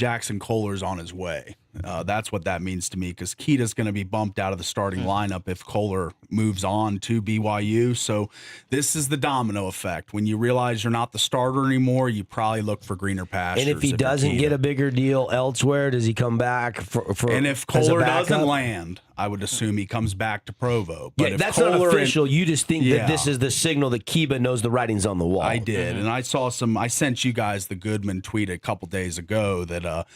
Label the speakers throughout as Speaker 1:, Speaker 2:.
Speaker 1: Jackson Kohler's on his way. That's what that means to me, because Keita's going to be bumped out of the starting lineup if Kohler moves on to BYU. So this is the domino effect. When you realize you're not the starter anymore, you probably look for greener pastures.
Speaker 2: And if he doesn't get a bigger deal elsewhere, does he come back for
Speaker 1: and if Kohler doesn't land, I would assume he comes back to Provo. But
Speaker 2: yeah,
Speaker 1: if
Speaker 2: that's
Speaker 1: Kohler
Speaker 2: not official. You just think that this is the signal that Kiba knows the writing's on the wall.
Speaker 1: I did, and I saw I sent you guys the Goodman tweet a couple days ago that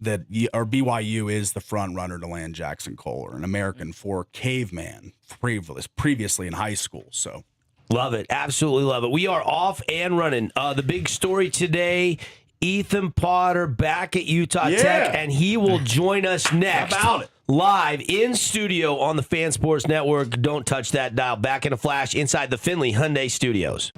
Speaker 1: BYU is the front runner to land Jackson Kohler, an American for caveman previously in high school. So
Speaker 2: love it, absolutely love it. We are off and running. The big story today: Ethan Potter back at Utah Tech, and he will join us next.
Speaker 1: How about it?
Speaker 2: Live in studio on the Fan Sports Network. Don't touch that dial. Back in a flash inside the Finley Hyundai Studios.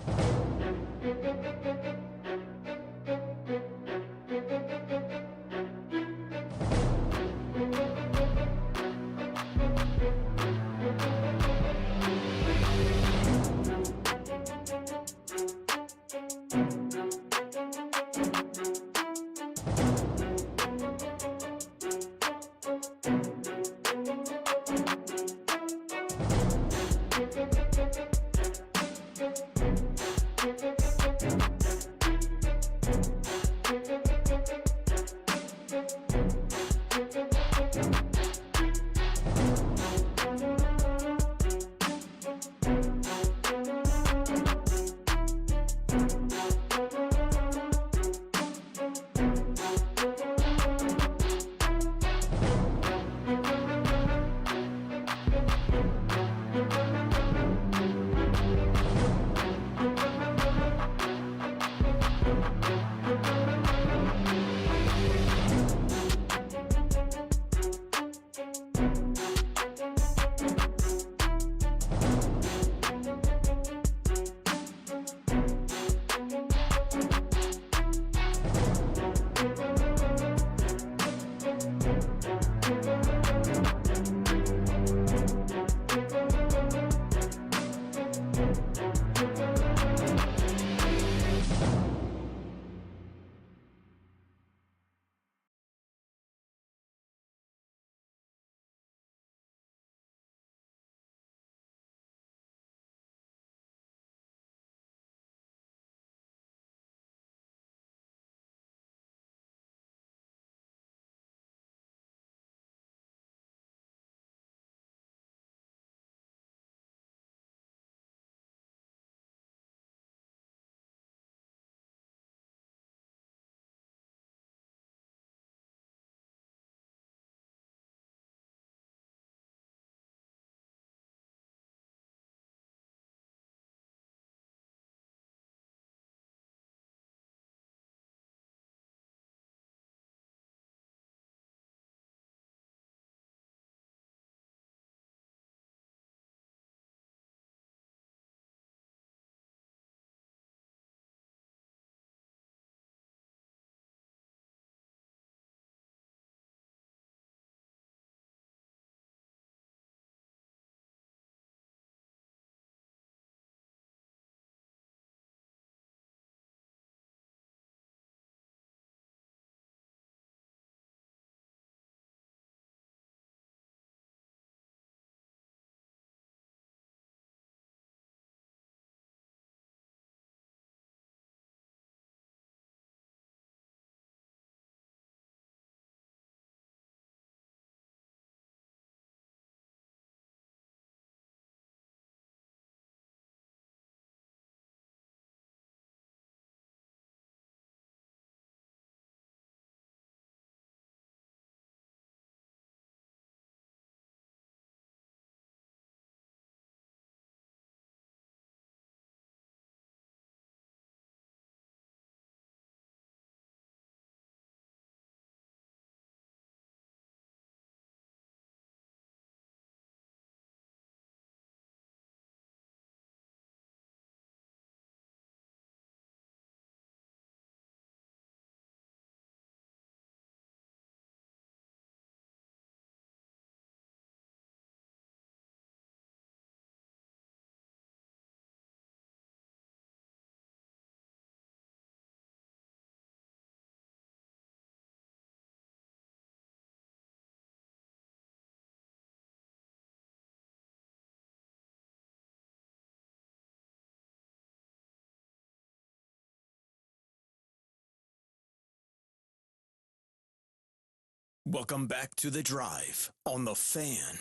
Speaker 3: Welcome back to The Drive on The Fan.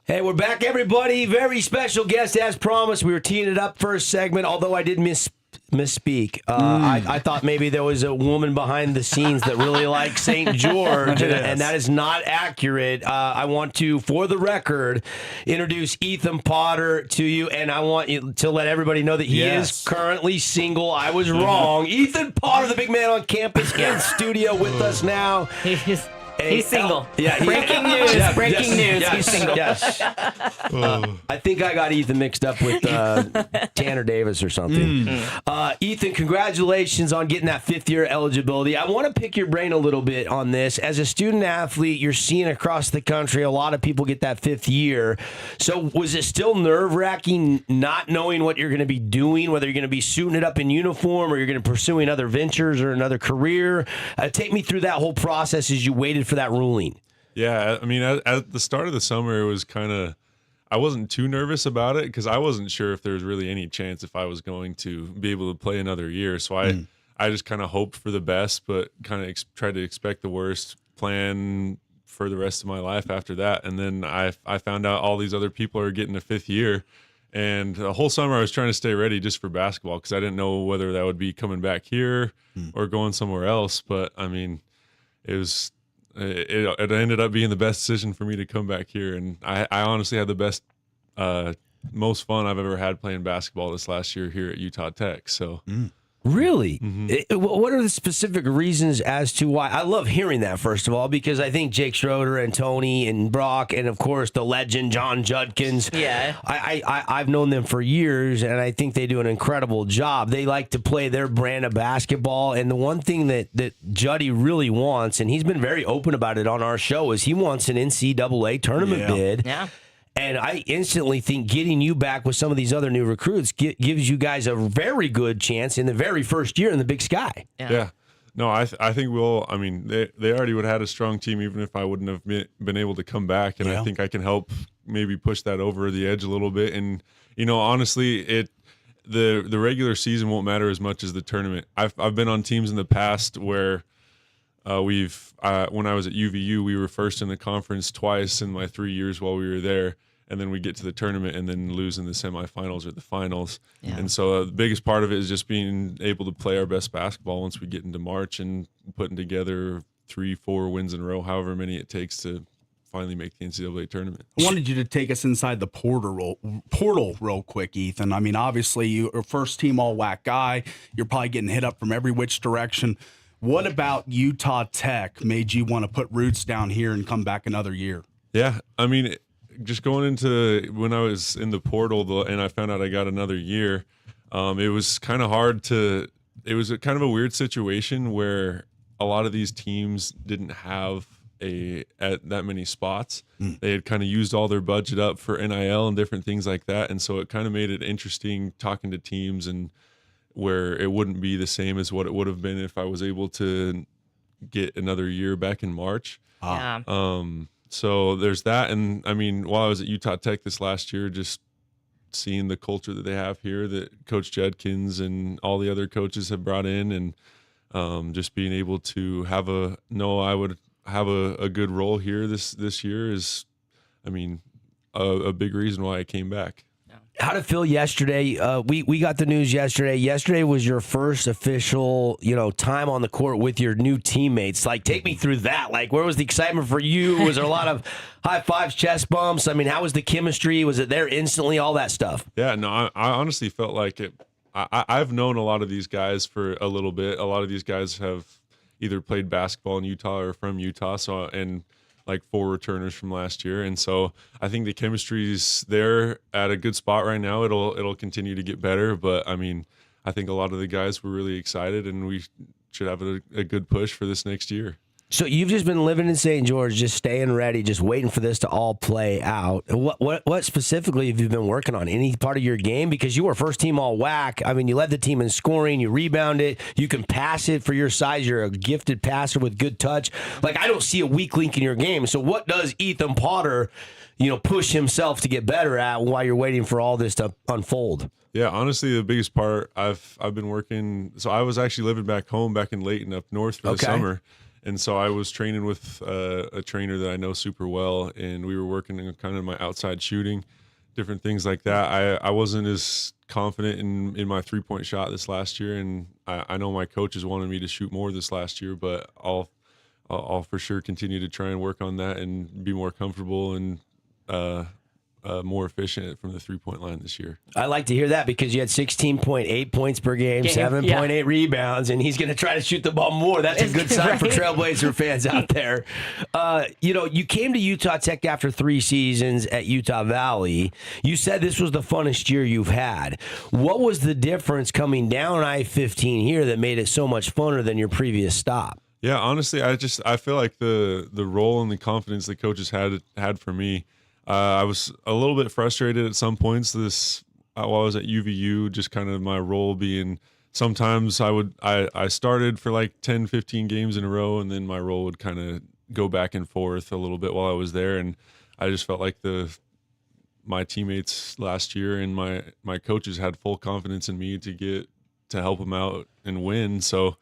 Speaker 2: Hey, we're back, everybody. Very special guest, as promised. We were teeing it up first segment, although I did misspeak. I thought maybe there was a woman behind the scenes that really liked St. George, and that is not accurate. I want to, for the record, introduce Ethan Potter to you, and I want you to let everybody know that he is currently single. I was wrong. Ethan Potter, the big man on campus, in studio with us now.
Speaker 4: He's single. Breaking news. He's single.
Speaker 2: Yes. I think I got Ethan mixed up with Tanner Davis or something. Ethan, congratulations on getting that fifth-year eligibility. I want to pick your brain a little bit on this. As a student athlete, you're seeing across the country a lot of people get that fifth year. So was it still nerve-wracking not knowing what you're going to be doing, whether you're going to be suiting it up in uniform or you're going to be pursuing other ventures or another career? Take me through that whole process as you waited for that ruling.
Speaker 5: Yeah, I mean, at the start of the summer, it was kind of, I wasn't too nervous about it because I wasn't sure if there was really any chance if I was going to be able to play another year. So I just kind of hoped for the best, but kind of tried to expect the worst, plan for the rest of my life after that. And then I found out all these other people are getting a fifth year. And the whole summer I was trying to stay ready just for basketball because I didn't know whether that would be coming back here or going somewhere else. But, I mean, it ended up being the best decision for me to come back here, and I honestly had the best, most fun I've ever had playing basketball this last year here at Utah Tech. So,
Speaker 2: really, what are the specific reasons as to why? I love hearing that, first of all, because I think Jake Schroeder and Tony and Brock, and of course the legend John Judkins. Yeah, I've known them for years, and I think they do an incredible job. They like to play their brand of basketball, and the one thing that Juddy really wants, and he's been very open about it on our show, is he wants an NCAA tournament bid. Yeah. And I instantly think getting you back with some of these other new recruits gives you guys a very good chance in the very first year in the Big Sky.
Speaker 5: Yeah. No, I think we'll. I mean, they already would have had a strong team even if I wouldn't have been able to come back, and I think I can help maybe push that over the edge a little bit. And honestly, the regular season won't matter as much as the tournament. I've been on teams in the past where when I was at UVU, we were first in the conference twice in my 3 years while we were there. And then we get to the tournament and then lose in the semifinals or the finals. Yeah. And so the biggest part of it is just being able to play our best basketball once we get into March and putting together 3-4 wins in a row, however many it takes to finally make the NCAA tournament.
Speaker 1: I wanted you to take us inside the portal real quick, Ethan. I mean, obviously you're a first team all WAC guy. You're probably getting hit up from every which direction. What about Utah Tech made you want to put roots down here and come back another year?
Speaker 5: Yeah, I mean, just going into when I was in the portal and I found out I got another year, it was kind of hard to – it was kind of a weird situation where a lot of these teams didn't have at that many spots. They had kind of used all their budget up for NIL and different things like that, and so it kind of made it interesting talking to teams and where it wouldn't be the same as what it would have been if I was able to get another year back in March. So there's that. And I mean, while I was at Utah Tech this last year, just seeing the culture that they have here that Coach Judkins and all the other coaches have brought in, and just being able to have a good role here this year is, I mean, a big reason why I came back.
Speaker 2: How did it feel yesterday? We got the news yesterday. Yesterday was your first official, time on the court with your new teammates. Like, take me through that. Like, where was the excitement for you? Was there a lot of high fives, chest bumps? I mean, how was the chemistry? Was it there instantly? All that stuff.
Speaker 5: Yeah, no, I honestly felt like it. I've known a lot of these guys for a little bit. A lot of these guys have either played basketball in Utah or from Utah. So, and like 4 returners from last year. And so I think the chemistry's there at a good spot right now. It'll continue to get better. But I mean, I think a lot of the guys were really excited and we should have a good push for this next year.
Speaker 2: So you've just been living in St. George, just staying ready, just waiting for this to all play out. What specifically have you been working on? Any part of your game? Because you were first team all WAC. I mean, you led the team in scoring, you rebound it, you can pass it for your size. You're a gifted passer with good touch. Like, I don't see a weak link in your game. So what does Ethan Potter, push himself to get better at while you're waiting for all this to unfold?
Speaker 5: Yeah, honestly, the biggest part I've been working. So I was actually living back home, back in Layton, up north for the summer. And so I was training with a trainer that I know super well, and we were working on kind of my outside shooting, different things like that. I wasn't as confident in my three-point shot this last year, and I know my coaches wanted me to shoot more this last year, but I'll for sure continue to try and work on that and be more comfortable and more efficient from the three-point line this year.
Speaker 2: I like to hear that because you had 16.8 points per game, 7.8 rebounds, and he's going to try to shoot the ball more. That's a good sign for Trailblazer fans out there. You came to Utah Tech after 3 seasons at Utah Valley. You said this was the funnest year you've had. What was the difference coming down I-15 here that made it so much funner than your previous stop?
Speaker 5: Yeah, honestly, I feel like the role and the confidence the coaches had for me. I was a little bit frustrated at some points while I was at UVU, just kind of my role being sometimes I started for like 10, 15 games in a row, and then my role would kind of go back and forth a little bit while I was there. And I just felt like my teammates last year and my coaches had full confidence in me to help them out and win. So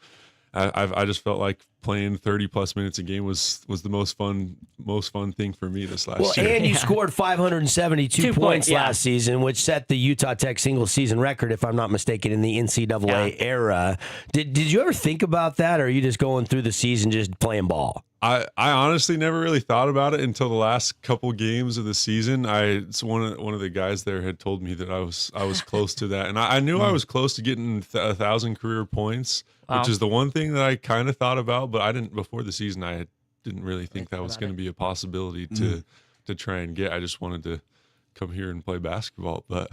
Speaker 5: I just felt like playing 30+ minutes a game was the most fun thing for me this last year.
Speaker 2: And you scored 572 points last season, which set the Utah Tech single season record, if I'm not mistaken, in the NCAA era. Did you ever think about that, or are you just going through the season just playing ball?
Speaker 5: I honestly never really thought about it until the last couple games of the season. One of the guys there had told me that I was close to that, and I knew I was close to getting 1,000 career points, which is the one thing that I kind of thought about, but I didn't before the season. I didn't really think that was going to be a possibility to try and get. I just wanted to come here and play basketball, but.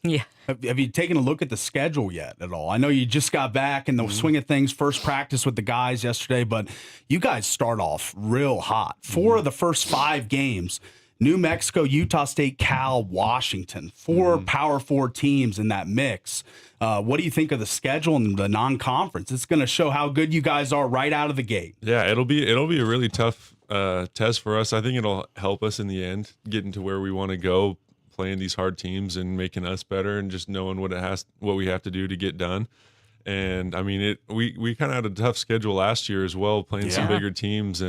Speaker 4: Yeah.
Speaker 1: Have you taken a look at the schedule yet at all? I know you just got back in the swing of things, first practice with the guys yesterday, but you guys start off real hot. 4 of the first 5 games, New Mexico, Utah State, Cal, Washington, 4 Power 4 teams in that mix. What do you think of the schedule and the non-conference? It's going to show how good you guys are right out of the gate.
Speaker 5: Yeah, it'll be a really tough test for us. I think it'll help us in the end, getting to where we want to go, playing these hard teams and making us better, and just knowing what we have to do to get done. And I mean, we kind of had a tough schedule last year as well, playing some bigger teams.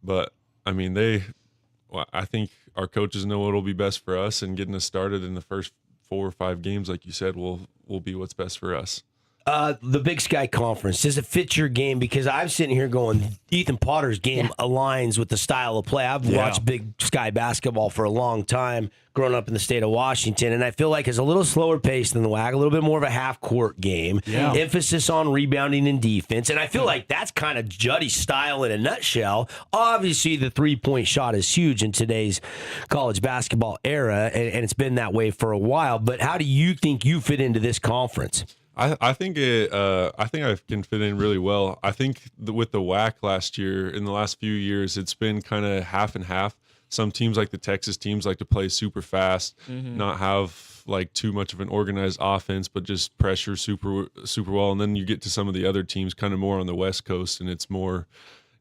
Speaker 5: But I mean, I think our coaches know what'll be best for us, and getting us started in the first 4 or 5 games, like you said, will be what's best for us.
Speaker 2: The Big Sky Conference, does it fit your game? Because I'm sitting here going, Ethan Potter's game aligns with the style of play. I've watched Big Sky basketball for a long time, growing up in the state of Washington, and I feel like it's a little slower pace than the WAC, a little bit more of a half-court game, emphasis on rebounding and defense, and I feel like that's kind of Juddy's style in a nutshell. Obviously, the three-point shot is huge in today's college basketball era, and it's been that way for a while, but how do you think you fit into this conference?
Speaker 5: I think I can fit in really well. I think with the WAC last year, in the last few years, it's been kind of half and half. Some teams, like the Texas teams, like to play super fast, not have like too much of an organized offense, but just pressure super well. And then you get to some of the other teams, kind of more on the West Coast, and it's more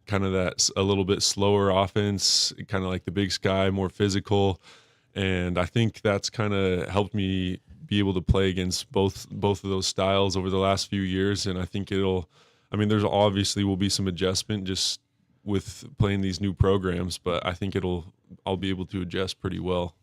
Speaker 5: kind of that a little bit slower offense, kind of like the Big Sky, more physical. And I think that's kind of helped me be able to play against both of those styles over the last few years. And I think there's obviously will be some adjustment just with playing these new programs, but I think I'll be able to adjust pretty well.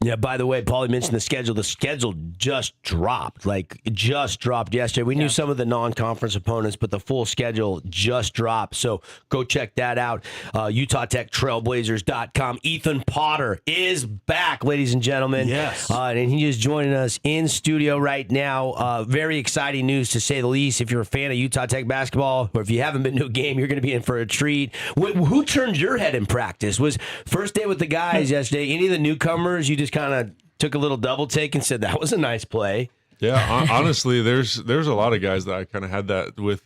Speaker 2: Yeah, by the way, Paulie mentioned the schedule. The schedule just dropped. Yesterday. We knew some of the non-conference opponents, but the full schedule just dropped. So go check that out. UtahTechTrailblazers.com. Ethan Potter is back, ladies and gentlemen.
Speaker 1: Yes.
Speaker 2: And he is joining us in studio right now. Very exciting news, to say the least. If you're a fan of Utah Tech basketball, or if you haven't been to a game, you're going to be in for a treat. Who turned your head in practice? Was first day with the guys yesterday, any of the newcomers you just kind of took a little double take and said that was a nice play?
Speaker 5: Yeah, honestly, there's a lot of guys that I kind of had that with.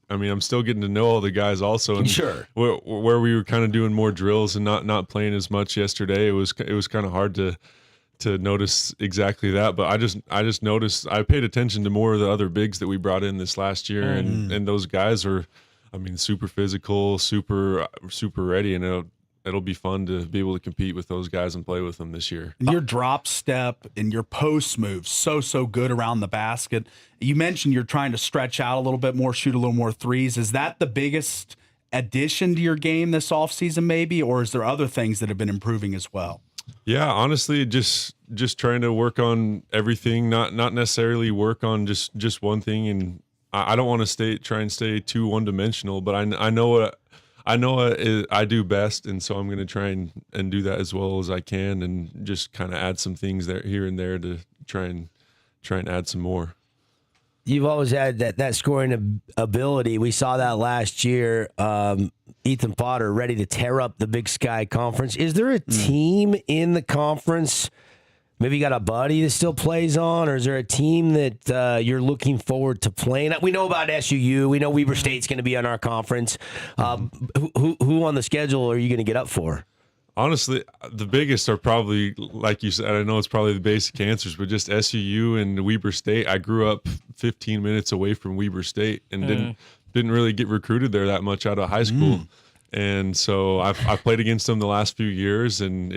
Speaker 5: I'm still getting to know all the guys also. And
Speaker 2: sure.
Speaker 5: Where we were kind of doing more drills and not playing as much yesterday, it was kind of hard to notice exactly that. But I just noticed, I paid attention to more of the other bigs that we brought in this last year, and those guys are, super physical, super ready, and it'll be fun to be able to compete with those guys and play with them this year.
Speaker 1: Your drop step and your post moves so good around the basket. You mentioned you're trying to stretch out a little bit more, shoot a little more threes. Is that the biggest addition to your game this offseason maybe, or is there other things that have been improving as well?
Speaker 5: Yeah, honestly, just trying to work on everything, not necessarily work on just one thing. And I don't want to try and stay too one-dimensional, but I know what I do best, and so I'm going to try and do that as well as I can, and just kind of add some things there here and there to try and add some more.
Speaker 2: You've always had that scoring ability. We saw that last year. Ethan Potter ready to tear up the Big Sky Conference. Is there a team in the conference? Maybe you got a buddy that still plays on, or is there a team that you're looking forward to playing? We know about SUU. We know Weber State's going to be on our conference. Who on the schedule are you going to get up for?
Speaker 5: Honestly, the biggest are probably, like you said, I know it's probably the basic answers, but just SUU and Weber State. I grew up 15 minutes away from Weber State and didn't really get recruited there that much out of high school. And so I've played against them the last few years, and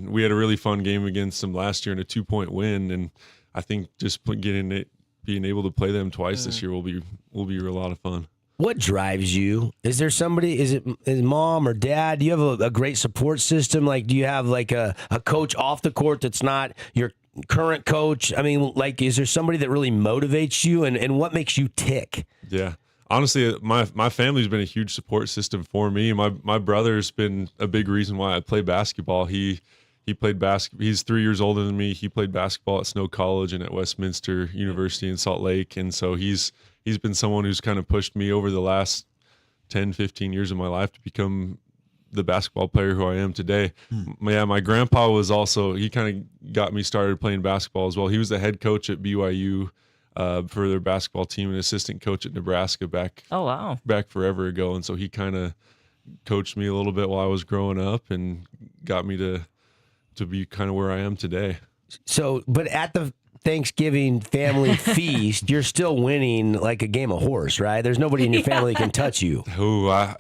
Speaker 5: we had a really fun game against them last year in a 2-point win. And I think just being able to play them twice this year will be a lot of fun.
Speaker 2: What drives you? Is there somebody, is mom or dad? Do you have a great support system? Like, do you have like a coach off the court that's not your current coach? I mean, like, is there somebody that really motivates you, and what makes you tick?
Speaker 5: Yeah. Honestly, my family's been a huge support system for me. My brother's been a big reason why I play basketball. He played basketball. He's 3 years older than me. He played basketball at Snow College and at Westminster University in Salt Lake. And so he's been someone who's kind of pushed me over the last 10, 15 years of my life to become the basketball player who I am today. Yeah, my grandpa was also, he kind of got me started playing basketball as well. He was the head coach at BYU for their basketball team, and assistant coach at Nebraska back forever ago. And so he kind of coached me a little bit while I was growing up and got me to be kind of where I am today.
Speaker 2: So, but at the Thanksgiving family feast, you're still winning like a game of horse, right? There's nobody in your family can touch you.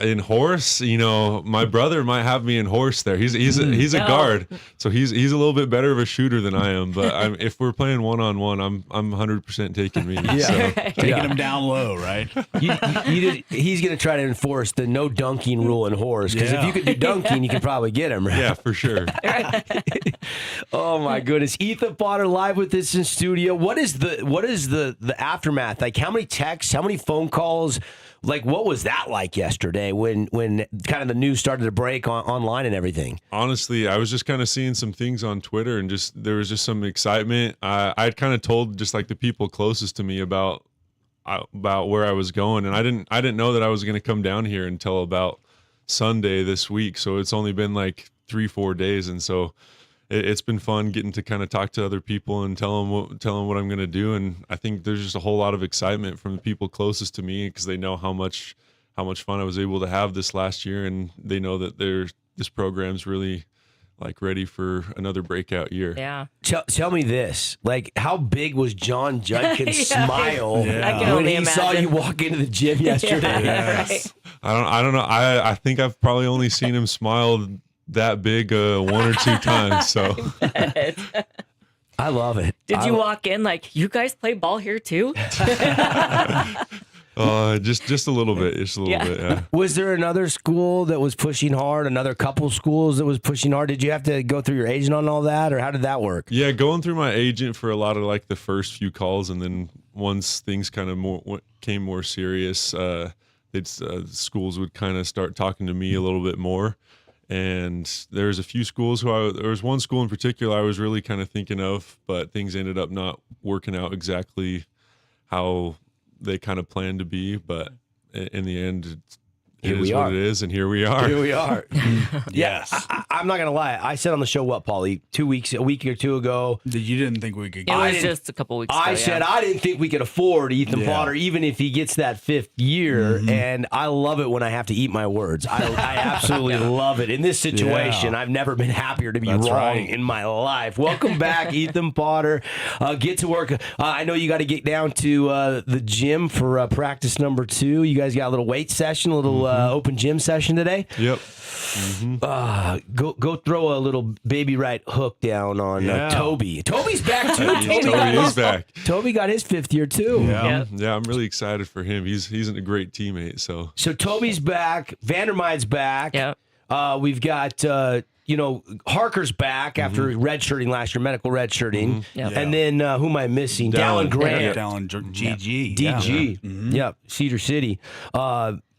Speaker 5: In horse, my brother might have me in horse there. He's a guard, so he's a little bit better of a shooter than I am. But if we're playing 1-on-1, I'm 100% taking me.
Speaker 2: Yeah,
Speaker 5: So.
Speaker 1: Taking him down low, right?
Speaker 2: He's going to try to enforce the no dunking rule in horse, because if you could do dunking, you could probably get him, right?
Speaker 5: Yeah, for sure.
Speaker 2: Oh my goodness, Ethan Potter live with us in studio. What is the aftermath? Like, how many texts, how many phone calls? Like, what was that like yesterday when kind of the news started to break online and everything? Honestly,
Speaker 5: I was just kind of seeing some things on Twitter, and there was just some excitement. I'd kind of told just like the people closest to me about where I was going, and I didn't know that I was going to come down here until about Sunday this week. So it's only been like 3-4 days, and so it's been fun getting to kind of talk to other people and tell them what I'm going to do. And I think there's just a whole lot of excitement from the people closest to me, because they know how much fun I was able to have this last year, and they know that this program's really like ready for another breakout year.
Speaker 4: Yeah.
Speaker 2: Tell me this, like, how big was John Judkin's smile
Speaker 4: I
Speaker 2: when he saw you walk into the gym yesterday?
Speaker 5: Yes. Right. I don't know. I think I've probably only seen him smile that big 1 or 2 times. So
Speaker 2: I love it.
Speaker 4: Did you walk in like, you guys play ball here too?
Speaker 5: Just a little bit. Just a little bit, yeah.
Speaker 2: Was there another school that was pushing hard, another couple schools that was pushing hard? Did you have to go through your agent on all that, or how did that work?
Speaker 5: Yeah, going through my agent for a lot of like the first few calls, and then once things kind of came more serious, schools would kind of start talking to me a little bit more. And there's a few schools there was one school in particular I was really kind of thinking of, but things ended up not working out exactly how they kind of planned to be. But in the end, It is what it is, and here we are.
Speaker 2: Here we are.
Speaker 1: Yes.
Speaker 2: I'm not gonna lie. I said on the show, what, Paulie, a week or two ago.
Speaker 1: You didn't think we could
Speaker 4: It
Speaker 1: get
Speaker 4: was just a couple weeks ago.
Speaker 2: I said I didn't think we could afford Ethan Potter, even if he gets that 5th year. And I love it when I have to eat my words. I absolutely love it. In this situation, I've never been happier to be wrong in my life. Welcome back, Ethan Potter. Get to work. I know you got to get down to the gym for practice number 2. You guys got a little weight session, a little open gym session today.
Speaker 5: Yep.
Speaker 2: Go throw a little baby right hook down on Toby. Toby's back too.
Speaker 5: Toby is back.
Speaker 2: Toby got his 5th year too.
Speaker 5: Yeah, I'm really excited for him. He's a great teammate. So
Speaker 2: Toby's back. Vandermeiden's back.
Speaker 4: Yep.
Speaker 2: We've got Harker's back after redshirting last year, medical redshirting.
Speaker 4: Yep.
Speaker 2: And then who am I missing? Dallin Grant.
Speaker 1: Dallin GG.
Speaker 2: DG. Yep. Cedar City.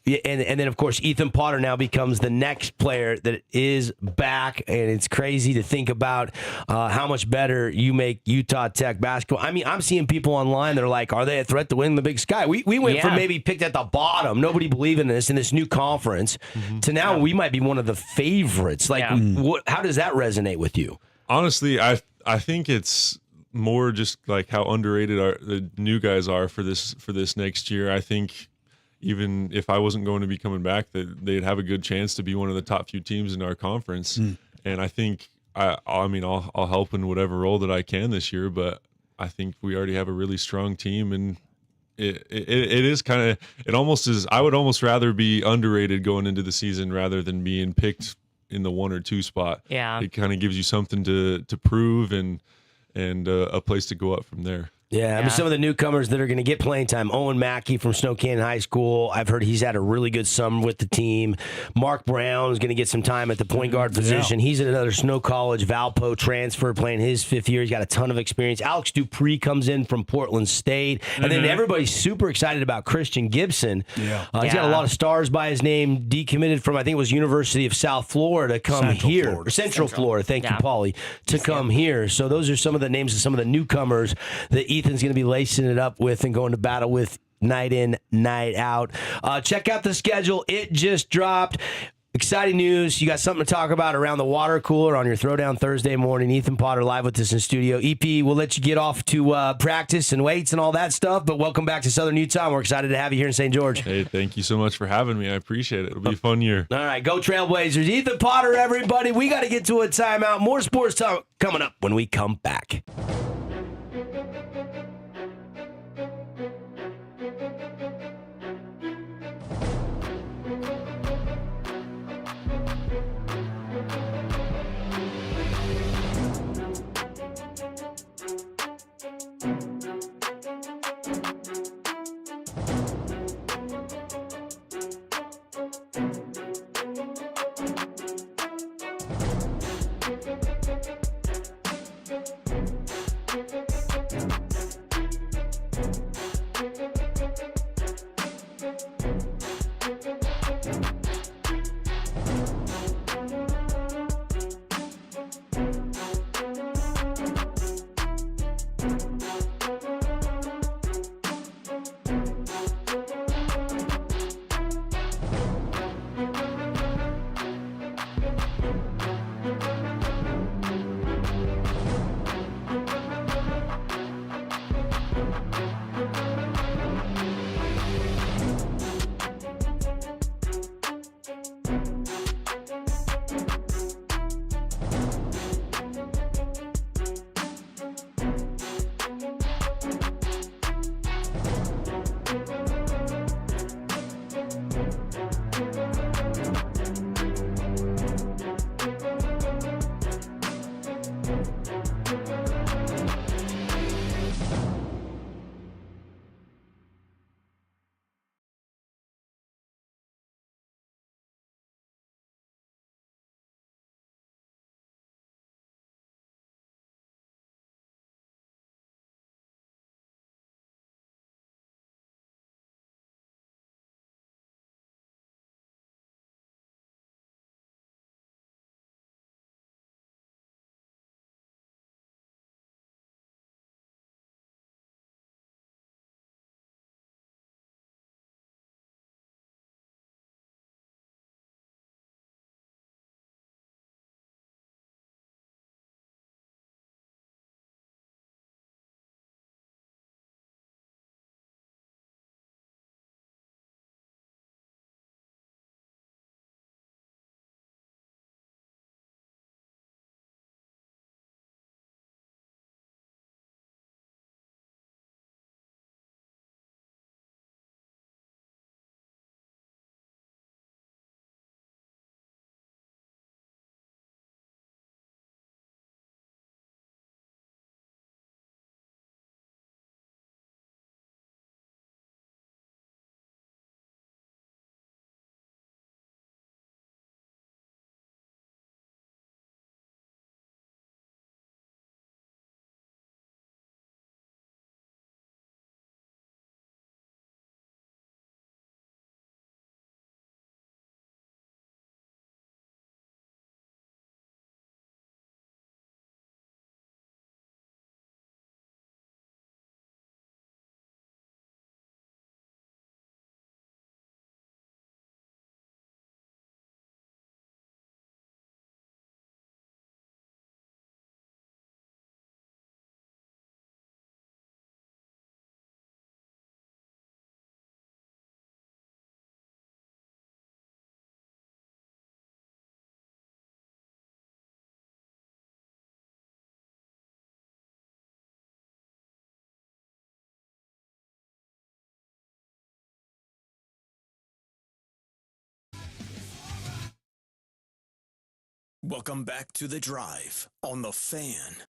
Speaker 2: And then, of course, Ethan Potter now becomes the next player that is back, and it's crazy to think about how much better you make Utah Tech basketball. I mean, I'm seeing people online that are like, are they a threat to win the Big Sky? We went from maybe picked at the bottom, nobody believing in us in this new conference, to now we might be one of the favorites. Like, how does that resonate with you?
Speaker 5: honestly, I think it's more just like how underrated the new guys are for this next year. I think even if I wasn't going to be coming back, that they'd have a good chance to be one of the top few teams in our conference. And I think I'll help in whatever role that I can this year, but I think we already have a really strong team, and it is kind of, it almost is, I would almost rather be underrated going into the season rather than being picked in the 1 or 2 spot.
Speaker 4: Yeah.
Speaker 5: It kind of gives you something to prove and a place to go up from there.
Speaker 2: Yeah, I mean, some of the newcomers that are going to get playing time. Owen Mackey from Snow Canyon High School. I've heard he's had a really good summer with the team. Mark Brown is going to get some time at the point guard position. He's at another Snow College Valpo transfer playing his 5th year. He's got a ton of experience. Alex Dupree comes in from Portland State. And then everybody's super excited about Christian Gibson. He's got a lot of stars by his name. Decommitted from, I think it was University of South Florida, Central Florida. Thank you, Paulie, to come here. So those are some of the names of some of the newcomers that Ethan's going to be lacing it up with and going to battle with night in, night out. Check out the schedule. It just dropped. Exciting news. You got something to talk about around the water cooler on your Throwdown Thursday morning. Ethan Potter live with us in studio. EP, we'll let you get off to practice and weights and all that stuff, but welcome back to Southern Utah. We're excited to have you here in St. George.
Speaker 5: Hey, thank you so much for having me. I appreciate it. It'll be a fun year.
Speaker 2: All right, go Trailblazers. Ethan Potter, everybody. We got to get to a timeout. More sports talk coming up when we come back.
Speaker 3: Welcome back to The Drive on The Fan.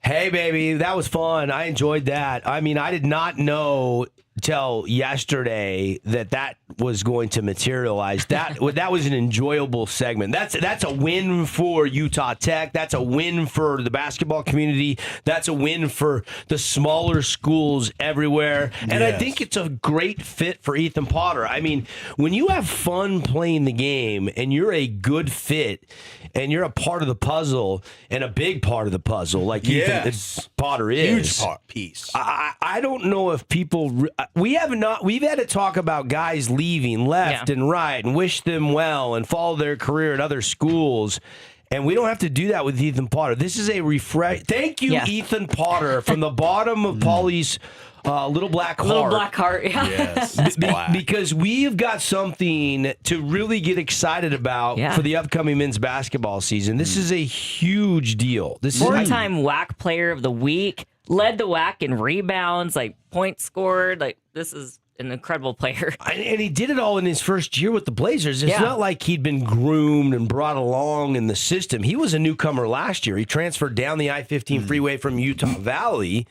Speaker 2: Hey, baby, that was fun. I enjoyed that. I mean, I did not know till yesterday that was going to materialize. That was an enjoyable segment. That's a win for Utah Tech. That's a win for the basketball community. That's a win for the smaller schools everywhere. And I think it's a great fit for Ethan Potter. I mean, when you have fun playing the game and you're a good fit and you're a part of the puzzle and a big part of the puzzle, like Ethan Potter is.
Speaker 1: Huge piece.
Speaker 2: I don't know if people we've had to talk about guys leaving left and right and wish them well and follow their career at other schools. And we don't have to do that with Ethan Potter. This is a refresh. Thank you, Ethan Potter, from the bottom of Paulie's little black heart.
Speaker 4: Little black heart, yeah.
Speaker 1: Yes, it's black.
Speaker 2: Because we've got something to really get excited about for the upcoming men's basketball season. This is a huge deal. This
Speaker 4: Four-time WAC Player of the Week, led the WAC in rebounds, like points scored. Like, this is an incredible player.
Speaker 2: And he did it all in his first year with the Blazers. It's not like he'd been groomed and brought along in the system. He was a newcomer last year. He transferred down the I-15 freeway from Utah Valley,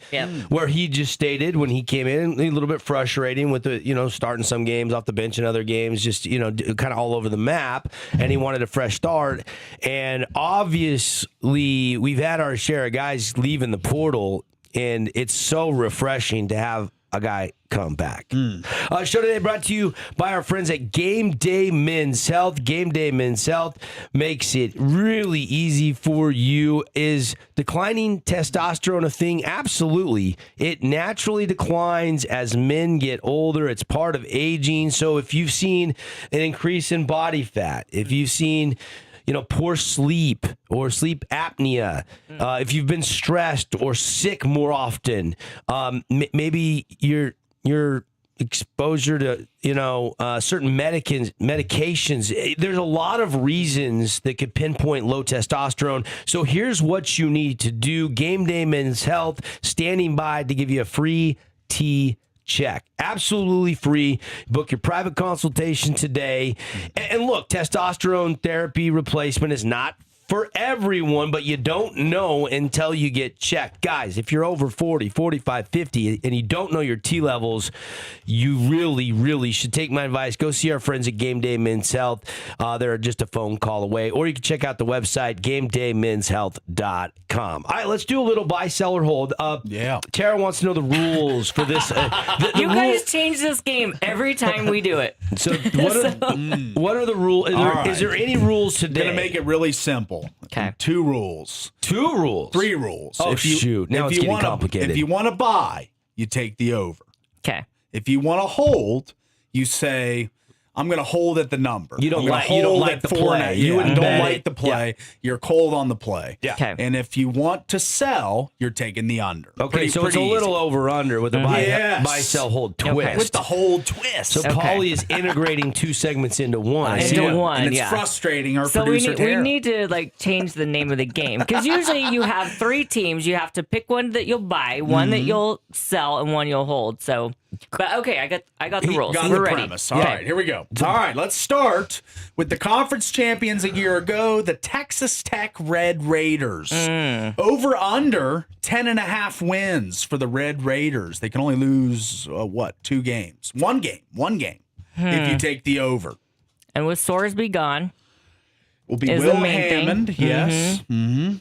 Speaker 2: where he just stated when he came in, a little bit frustrating with the, starting some games off the bench and other games, just, kind of all over the map. And he wanted a fresh start. And obviously, we've had our share of guys leaving the portal, and it's so refreshing to have a guy come back. Show today brought to you by our friends at Game Day Men's Health. Game Day Men's Health makes it really easy for you. Is declining testosterone a thing? Absolutely. It naturally declines as men get older. It's part of aging. So if you've seen an increase in body fat, if you've seen poor sleep or sleep apnea, if you've been stressed or sick more often, maybe your exposure to, certain medications. There's a lot of reasons that could pinpoint low testosterone. So here's what you need to do. Game Day Men's Health standing by to give you a free check. Absolutely free. Book your private consultation today. And look, testosterone therapy replacement is not for everyone, but you don't know until you get checked. Guys, if you're over 40, 45, 50, and you don't know your T levels, you really, really should take my advice. Go see our friends at Game Day Men's Health. They're just a phone call away. Or you can check out the website, GameDayMen'sHealth.com. All right, let's do a little buy, sell, or hold. Tara wants to know the rules for this.
Speaker 4: You guys change this game every time we do it.
Speaker 2: So what are the rules? Is there any rules today?
Speaker 1: Going to make it really simple.
Speaker 4: Okay.
Speaker 1: 2 rules.
Speaker 2: 2 rules?
Speaker 1: 3 rules.
Speaker 2: Oh, shoot. Now it's getting complicated.
Speaker 1: If you want to buy, you take the over.
Speaker 4: Okay.
Speaker 1: If you want to hold, you say, I'm going to hold at the number.
Speaker 2: You don't like the play.
Speaker 1: You don't like the play. Yeah. You're cold on the play.
Speaker 2: Yeah.
Speaker 4: Okay.
Speaker 1: And if you want to sell, you're taking the under.
Speaker 2: Okay, so it's a little over-under with the buy, sell, hold twist.
Speaker 4: Okay.
Speaker 1: With the hold twist.
Speaker 2: So Paulie is integrating 2 segments into one.
Speaker 1: And it's frustrating. Our producer,
Speaker 4: we need to change the name of the game, because usually you have 3 teams. You have to pick one that you'll buy, one that you'll sell, and one you'll hold. So, but okay, I got the rules.
Speaker 1: Got
Speaker 4: We're
Speaker 1: the
Speaker 4: ready.
Speaker 1: premise. All right, here we go. All right, let's start with the conference champions a year ago, the Texas Tech Red Raiders. Over under 10.5 wins for the Red Raiders. They can only lose 2 games. One game if you take the over.
Speaker 4: And with Sorsby gone,
Speaker 1: Will be Will Hammond.
Speaker 4: thing.
Speaker 1: Yes. Mm-hmm.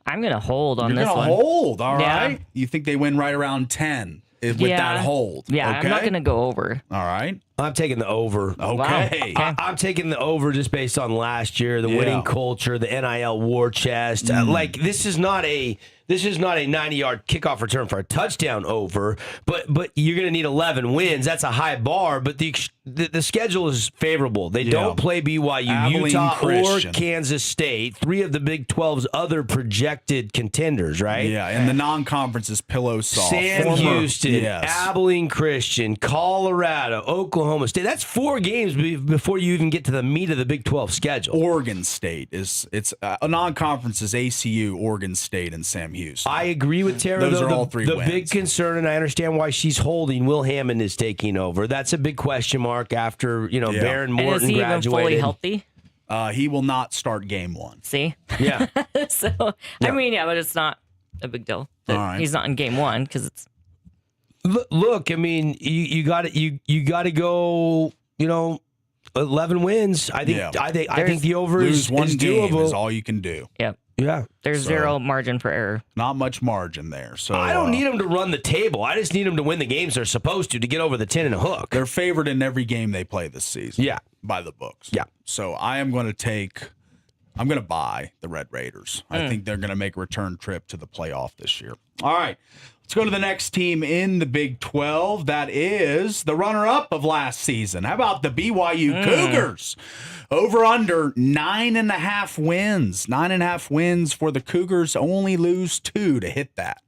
Speaker 4: I'm gonna hold on
Speaker 1: You're
Speaker 4: this
Speaker 1: gonna
Speaker 4: one.
Speaker 1: hold. All
Speaker 4: Yeah.
Speaker 1: right. You think they win right around 10 with that hold?
Speaker 4: Yeah,
Speaker 1: Okay?
Speaker 4: I'm not gonna go over.
Speaker 1: All right.
Speaker 2: I'm taking the over.
Speaker 1: Okay.
Speaker 4: Wow.
Speaker 2: I'm taking the over just based on last year, the winning culture, the NIL war chest. This is not a 90-yard kickoff return for a touchdown over, but you're going to need 11 wins. That's a high bar, but the the schedule is favorable. They don't play BYU,
Speaker 1: Abilene
Speaker 2: Utah,
Speaker 1: Christian.
Speaker 2: or Kansas State, 3 of the Big 12's other projected contenders, right?
Speaker 1: Yeah, and the non-conference is pillow soft.
Speaker 2: Sam Houston,
Speaker 1: Yes.
Speaker 2: Abilene Christian, Colorado, Oklahoma State. That's 4 games before you even get to the meat of the Big 12 schedule.
Speaker 1: Oregon State it's a non-conference is ACU, Oregon State, and Sam Houston.
Speaker 2: I agree with Tara.
Speaker 1: Those
Speaker 2: though,
Speaker 1: are all 3
Speaker 2: the
Speaker 1: wins.
Speaker 2: big concern, and I understand why she's holding. Will Hammond is taking over. That's a big question mark after Baron
Speaker 4: And
Speaker 2: Morton
Speaker 4: is he even
Speaker 2: graduated.
Speaker 4: fully healthy?
Speaker 1: He will not start game 1.
Speaker 4: See?
Speaker 2: Yeah.
Speaker 4: So, I mean, yeah, but it's not a big deal that
Speaker 1: All right.
Speaker 4: he's not in game 1 because it's.
Speaker 2: Look, I mean, you got to go. 11 wins. I think the over
Speaker 1: Lose
Speaker 2: is
Speaker 1: 1 game
Speaker 2: doable.
Speaker 1: is all you can do.
Speaker 4: Yep.
Speaker 2: Yeah.
Speaker 4: There's zero margin for error.
Speaker 1: Not much margin there. So
Speaker 2: I don't need them to run the table. I just need them to win the games they're supposed to get over the 10 and a hook.
Speaker 1: They're favored in every game they play this season.
Speaker 2: Yeah.
Speaker 1: By the books.
Speaker 2: Yeah.
Speaker 1: So I'm going to buy the Red Raiders. I think they're going to make a return trip to the playoff this year. All right. Let's go to the next team in the Big 12. That is the runner-up of last season. How about the BYU Cougars? Over under 9.5 wins. 9.5 wins for the Cougars. Only lose 2 to hit that.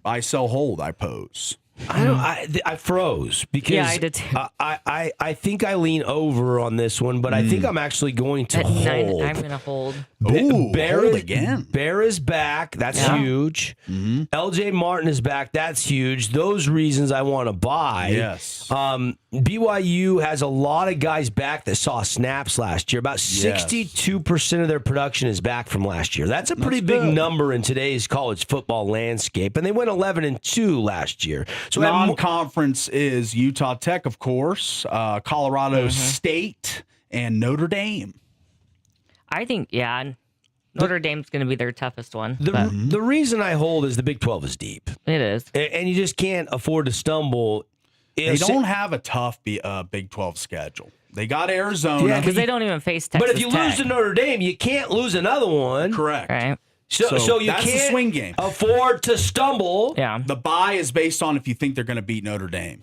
Speaker 1: Buy, sell, hold, I pose.
Speaker 2: I froze because
Speaker 4: Yeah, I did too.
Speaker 2: I think I lean over on this one, but I think I'm actually going to
Speaker 4: At 9,
Speaker 2: hold.
Speaker 4: I'm going to hold.
Speaker 1: Ooh,
Speaker 2: Bear
Speaker 1: hold again.
Speaker 2: Bear is back. That's
Speaker 4: Yeah.
Speaker 2: huge. LJ Martin is back. That's huge. Those reasons I want to buy.
Speaker 1: Yes.
Speaker 2: BYU has a lot of guys back that saw snaps last year. About 62% of their production is back from last year. That's a pretty big number in today's college football landscape. And they went 11-2 last year. So
Speaker 1: non-conference is Utah Tech, of course, Colorado State, and Notre Dame.
Speaker 4: I think, yeah, Notre Dame's going to be their toughest one.
Speaker 2: the reason I hold is the Big 12 is deep.
Speaker 4: It is.
Speaker 2: And you just can't afford to stumble.
Speaker 1: They don't have a tough Big 12 schedule. They got Arizona.
Speaker 2: Yeah,
Speaker 4: Because they don't even face Texas
Speaker 2: But if you
Speaker 4: Tech.
Speaker 2: lose to Notre Dame, you can't lose another one.
Speaker 1: Correct.
Speaker 4: Right?
Speaker 2: So you
Speaker 1: that's the
Speaker 2: can't
Speaker 1: swing game.
Speaker 2: afford to stumble.
Speaker 4: Yeah.
Speaker 1: The bye is based on if you think they're going to beat Notre Dame.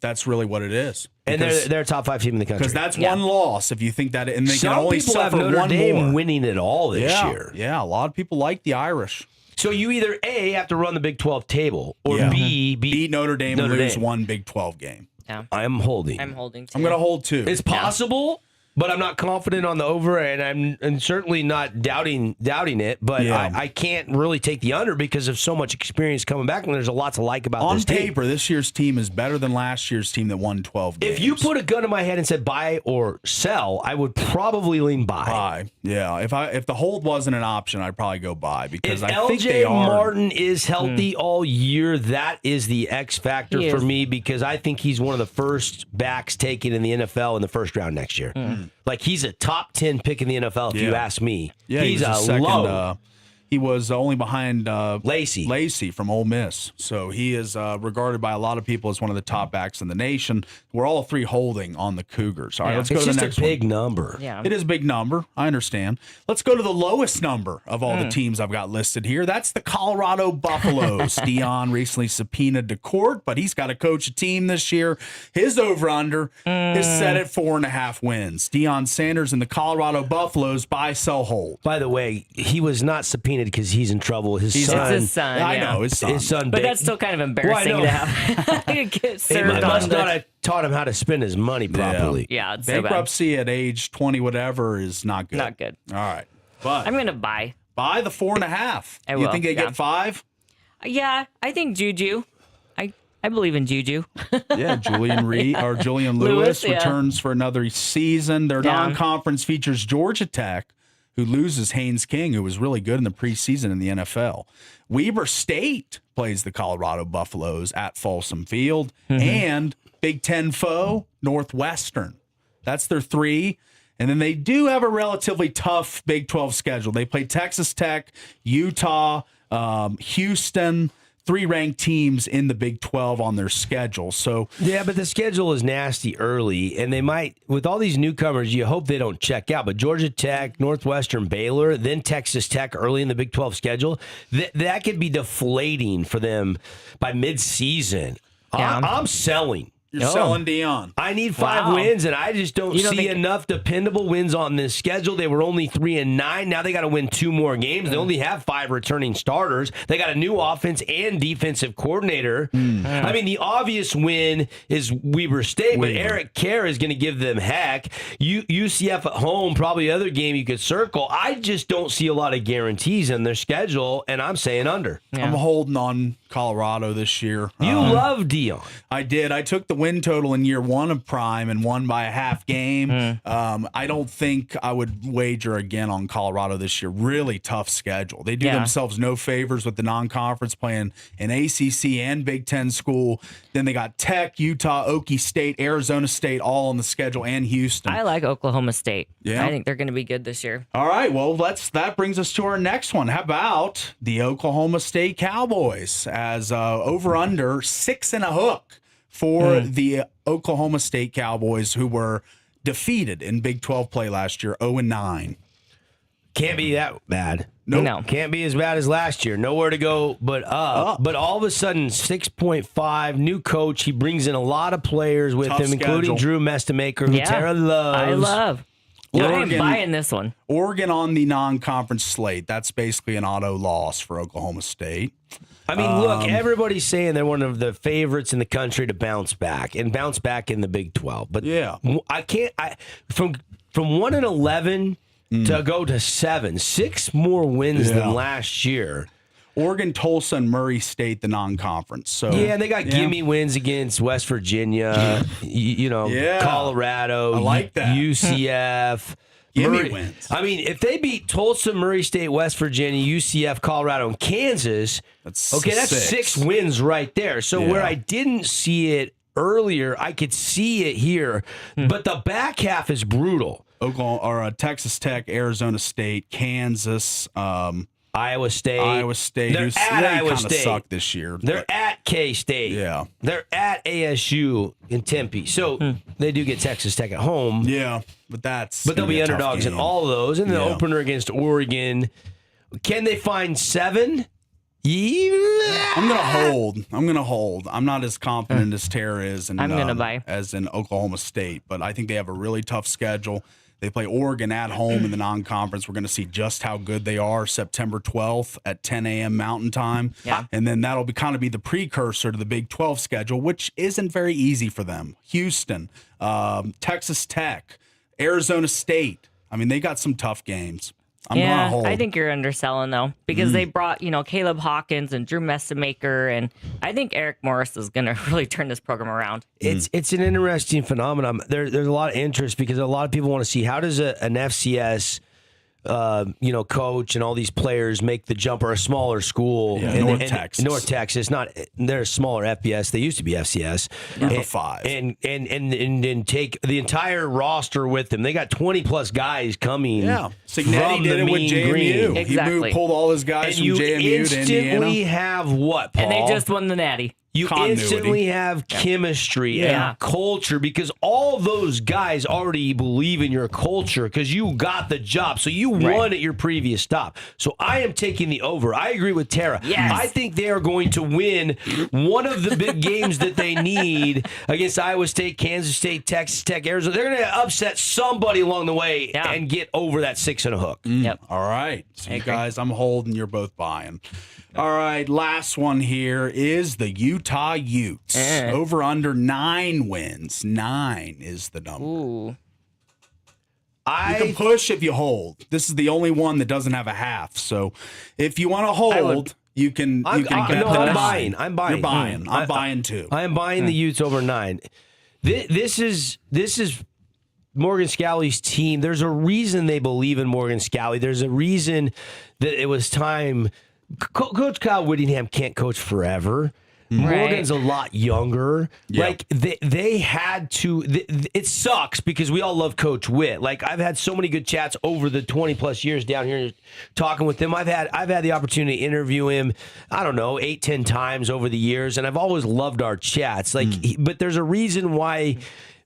Speaker 1: That's really what it is.
Speaker 2: And they're a top 5 team in the country.
Speaker 1: Because that's one loss if you think that, and they
Speaker 2: Some
Speaker 1: can only
Speaker 2: people have
Speaker 1: suffer
Speaker 2: Notre
Speaker 1: one
Speaker 2: Dame
Speaker 1: more.
Speaker 2: winning it all this year.
Speaker 1: Yeah, a lot of people like the Irish.
Speaker 2: So you either A, have to run the Big 12 table, or
Speaker 1: Yeah.
Speaker 2: B,
Speaker 1: Beat Notre Dame
Speaker 2: Notre
Speaker 1: and lose
Speaker 2: Dame.
Speaker 1: one Big 12 game.
Speaker 4: Yeah.
Speaker 2: I'm holding.
Speaker 4: I'm holding too.
Speaker 1: I'm going to hold 2.
Speaker 2: It's possible, but I'm not confident on the over, and I'm certainly not doubting it. But
Speaker 1: Yeah.
Speaker 2: I can't really take the under because of so much experience coming back, and there's a lot to like about
Speaker 1: On
Speaker 2: this team.
Speaker 1: paper, this year's team is better than last year's team that won 12 games.
Speaker 2: If you put a gun in my head and said buy or sell, I would probably lean buy.
Speaker 1: buy, yeah. If the hold wasn't an option, I'd probably go buy because
Speaker 2: If
Speaker 1: I think they
Speaker 2: LJ
Speaker 1: are.
Speaker 2: Martin is healthy all year, that is the X factor
Speaker 4: He
Speaker 2: for
Speaker 4: is.
Speaker 2: me because I think he's one of the first backs taken in the NFL in the first round next year. Like he's a top 10 pick in the NFL if you
Speaker 1: Yeah.
Speaker 2: ask me.
Speaker 1: Yeah,
Speaker 2: he's
Speaker 1: he was
Speaker 2: a
Speaker 1: second,
Speaker 2: low.
Speaker 1: he was only behind
Speaker 2: Lacey
Speaker 1: from Ole Miss. So he is regarded by a lot of people as one of the top backs in the nation. We're all 3 holding on the Cougars. All right, let's go
Speaker 2: It's
Speaker 1: to the
Speaker 2: just
Speaker 1: next
Speaker 2: a
Speaker 1: one.
Speaker 2: big number.
Speaker 4: Yeah.
Speaker 1: It is a big number. I understand. Let's go to the lowest number of all the teams I've got listed here. That's the Colorado Buffaloes. Dion recently subpoenaed to court, but he's got to coach a team this year. His over-under is set at 4.5 wins. Deion Sanders and the Colorado Buffaloes buy, sell, hold.
Speaker 2: By the way, he was not subpoenaed because he's in trouble. His
Speaker 4: It's
Speaker 2: son.
Speaker 4: his son.
Speaker 1: I
Speaker 4: yeah.
Speaker 1: know, his son.
Speaker 2: His son.
Speaker 4: But that's still kind of embarrassing
Speaker 2: Well, I
Speaker 4: to
Speaker 2: know.
Speaker 4: have get
Speaker 2: He
Speaker 4: served on
Speaker 2: must
Speaker 4: the.
Speaker 2: not have taught him how to spend his money properly.
Speaker 4: Yeah, it's so bad.
Speaker 1: Bankruptcy at age 20, whatever, is not good.
Speaker 4: Not good.
Speaker 1: All right. But
Speaker 4: I'm going to buy.
Speaker 1: buy the 4.5.
Speaker 4: I
Speaker 1: You
Speaker 4: will,
Speaker 1: think they
Speaker 4: yeah.
Speaker 1: get 5?
Speaker 4: Yeah, I think Juju. I believe in Juju.
Speaker 1: Yeah, Julian
Speaker 4: Lewis,
Speaker 1: Lewis
Speaker 4: yeah.
Speaker 1: returns for another season. Their
Speaker 4: Yeah.
Speaker 1: non-conference features Georgia Tech, who loses Haynes King, who was really good in the preseason in the NFL. Weber State plays the Colorado Buffaloes at Folsom Field, and Big Ten foe Northwestern. That's their 3. And then they do have a relatively tough Big 12 schedule. They play Texas Tech, Utah, Houston, 3 ranked teams in the Big 12 on their schedule. So
Speaker 2: Yeah, but the schedule is nasty early, and they might, with all these newcomers, you hope they don't check out. But Georgia Tech, Northwestern, Baylor, then Texas Tech early in the Big 12 schedule, that could be deflating for them by mid-season.
Speaker 4: Yeah.
Speaker 2: I'm selling.
Speaker 1: You're selling Dion.
Speaker 2: I need 5 wins, and I just don't see
Speaker 4: think...
Speaker 2: enough dependable wins on this schedule. They were only 3-9. Now they got to win 2 more games. They only have 5 returning starters. They got a new offense and defensive coordinator. I mean, the obvious win is Weber State, but Eric Kerr is going to give them heck. UCF at home, probably the other game you could circle. I just don't see a lot of guarantees in their schedule, and I'm saying under.
Speaker 1: Yeah. I'm holding on Colorado this year.
Speaker 2: You love Dion.
Speaker 1: I did. I took the win total in year 1 of Prime and won by a half game. I don't think I would wager again on Colorado this year. Really tough schedule. They do themselves no favors with the non-conference, playing an ACC and Big Ten school. Then they got Tech, Utah, Okie State, Arizona State all on the schedule, and Houston.
Speaker 4: I like Oklahoma State.
Speaker 1: Yeah.
Speaker 4: I think they're going to be good this year.
Speaker 1: All right. Well, that brings us to our next one. How about the Oklahoma State Cowboys as over under 6.5 for the Oklahoma State Cowboys, who were defeated in Big 12 play last year, 0-9.
Speaker 2: Can't be that bad.
Speaker 1: Nope.
Speaker 4: No.
Speaker 2: Can't be as bad as last year. Nowhere to go but up. But all of a sudden, 6.5, new coach. He brings in a lot of players with
Speaker 1: Tough
Speaker 2: him, including
Speaker 1: schedule.
Speaker 2: Drew Mestamaker, who Tara loves.
Speaker 4: I love. I'm buying this one.
Speaker 1: Oregon on the non-conference slate. That's basically an auto loss for Oklahoma State.
Speaker 2: I mean, look, everybody's saying they're one of the favorites in the country to bounce back in the Big 12. But I can't. From 1-11 to go to 7, 6 more wins than last year.
Speaker 1: Oregon, Tulsa, and Murray State, the non-conference. So
Speaker 2: and they got gimme wins against West Virginia, Colorado,
Speaker 1: I like that.
Speaker 2: UCF.
Speaker 1: Gimme wins.
Speaker 2: I mean, if they beat Tulsa, Murray State, West Virginia, UCF, Colorado, and Kansas, that's 6 wins right there. So where I didn't see it earlier, I could see it here. But the back half is brutal.
Speaker 1: Oklahoma or Texas Tech, Arizona State, Kansas,
Speaker 2: Iowa State.
Speaker 1: They're
Speaker 2: at Iowa State.
Speaker 1: Suck this year.
Speaker 2: They're at K-State.
Speaker 1: Yeah.
Speaker 2: They're at ASU in Tempe. So they do get Texas Tech at home.
Speaker 1: Yeah, but
Speaker 2: they'll be underdogs in all of those. And the opener against Oregon. Can they find 7? Yeah.
Speaker 1: I'm gonna hold. I'm not as confident as Tara is, and
Speaker 4: I'm gonna buy
Speaker 1: as in Oklahoma State, but I think they have a really tough schedule. They play Oregon at home in the non-conference. We're going to see just how good they are September 12th at 10 a.m. Mountain Time.
Speaker 4: Yeah.
Speaker 1: And then that'll be the precursor to the Big 12 schedule, which isn't very easy for them. Houston, Texas Tech, Arizona State. I mean, they got some tough games. I'm going to hold.
Speaker 4: I think you're underselling, though, because they brought, Caleb Hawkins and Drew Messamaker, and I think Eric Morris is going to really turn this program around.
Speaker 2: It's an interesting phenomenon. There's a lot of interest because a lot of people want to see how does an FCS coach and all these players make the jump, or a smaller school.
Speaker 1: Texas.
Speaker 2: North Texas, they're a smaller FBS. They used to be FCS.
Speaker 1: Number 5.
Speaker 2: And take the entire roster with them. They got 20 plus guys coming.
Speaker 1: Yeah. Signetti did it with JMU.
Speaker 4: Green. Exactly.
Speaker 1: He pulled all his guys from JMU to Indiana.
Speaker 2: Instantly have what, Paul?
Speaker 4: And they just won the Natty.
Speaker 2: You instantly have chemistry and culture because all those guys already believe in your culture because you got the job. So you won at your previous stop. So I am taking the over. I agree with Tara.
Speaker 4: Yes.
Speaker 2: I think they are going to win one of the big games that they need against Iowa State, Kansas State, Texas Tech, Arizona. They're going to upset somebody along the way and get over that 6.5.
Speaker 4: Yep.
Speaker 1: All right. So you guys, I'm holding. You're both buying. All right, last one here is the Utah Utes. Over under 9 wins. 9 is the number.
Speaker 4: Ooh.
Speaker 1: You can push if you hold. This is the only one that doesn't have a half. So if you want to hold, you can.
Speaker 2: I'm
Speaker 1: buying.
Speaker 2: I'm buying.
Speaker 1: You're buying. I'm buying too.
Speaker 2: I am buying the Utes over 9. This is Morgan Scalley's team. There's a reason they believe in Morgan Scalley. There's a reason that it was time. Coach Kyle Whittingham can't coach forever. Morgan's a lot younger.
Speaker 1: Yep.
Speaker 2: Like they had to. It sucks because we all love Coach Witt. Like I've had so many good chats over the 20 plus years down here talking with him. I've had the opportunity to interview him. I don't know 8-10 times over the years, and I've always loved our chats. Like, but there's a reason why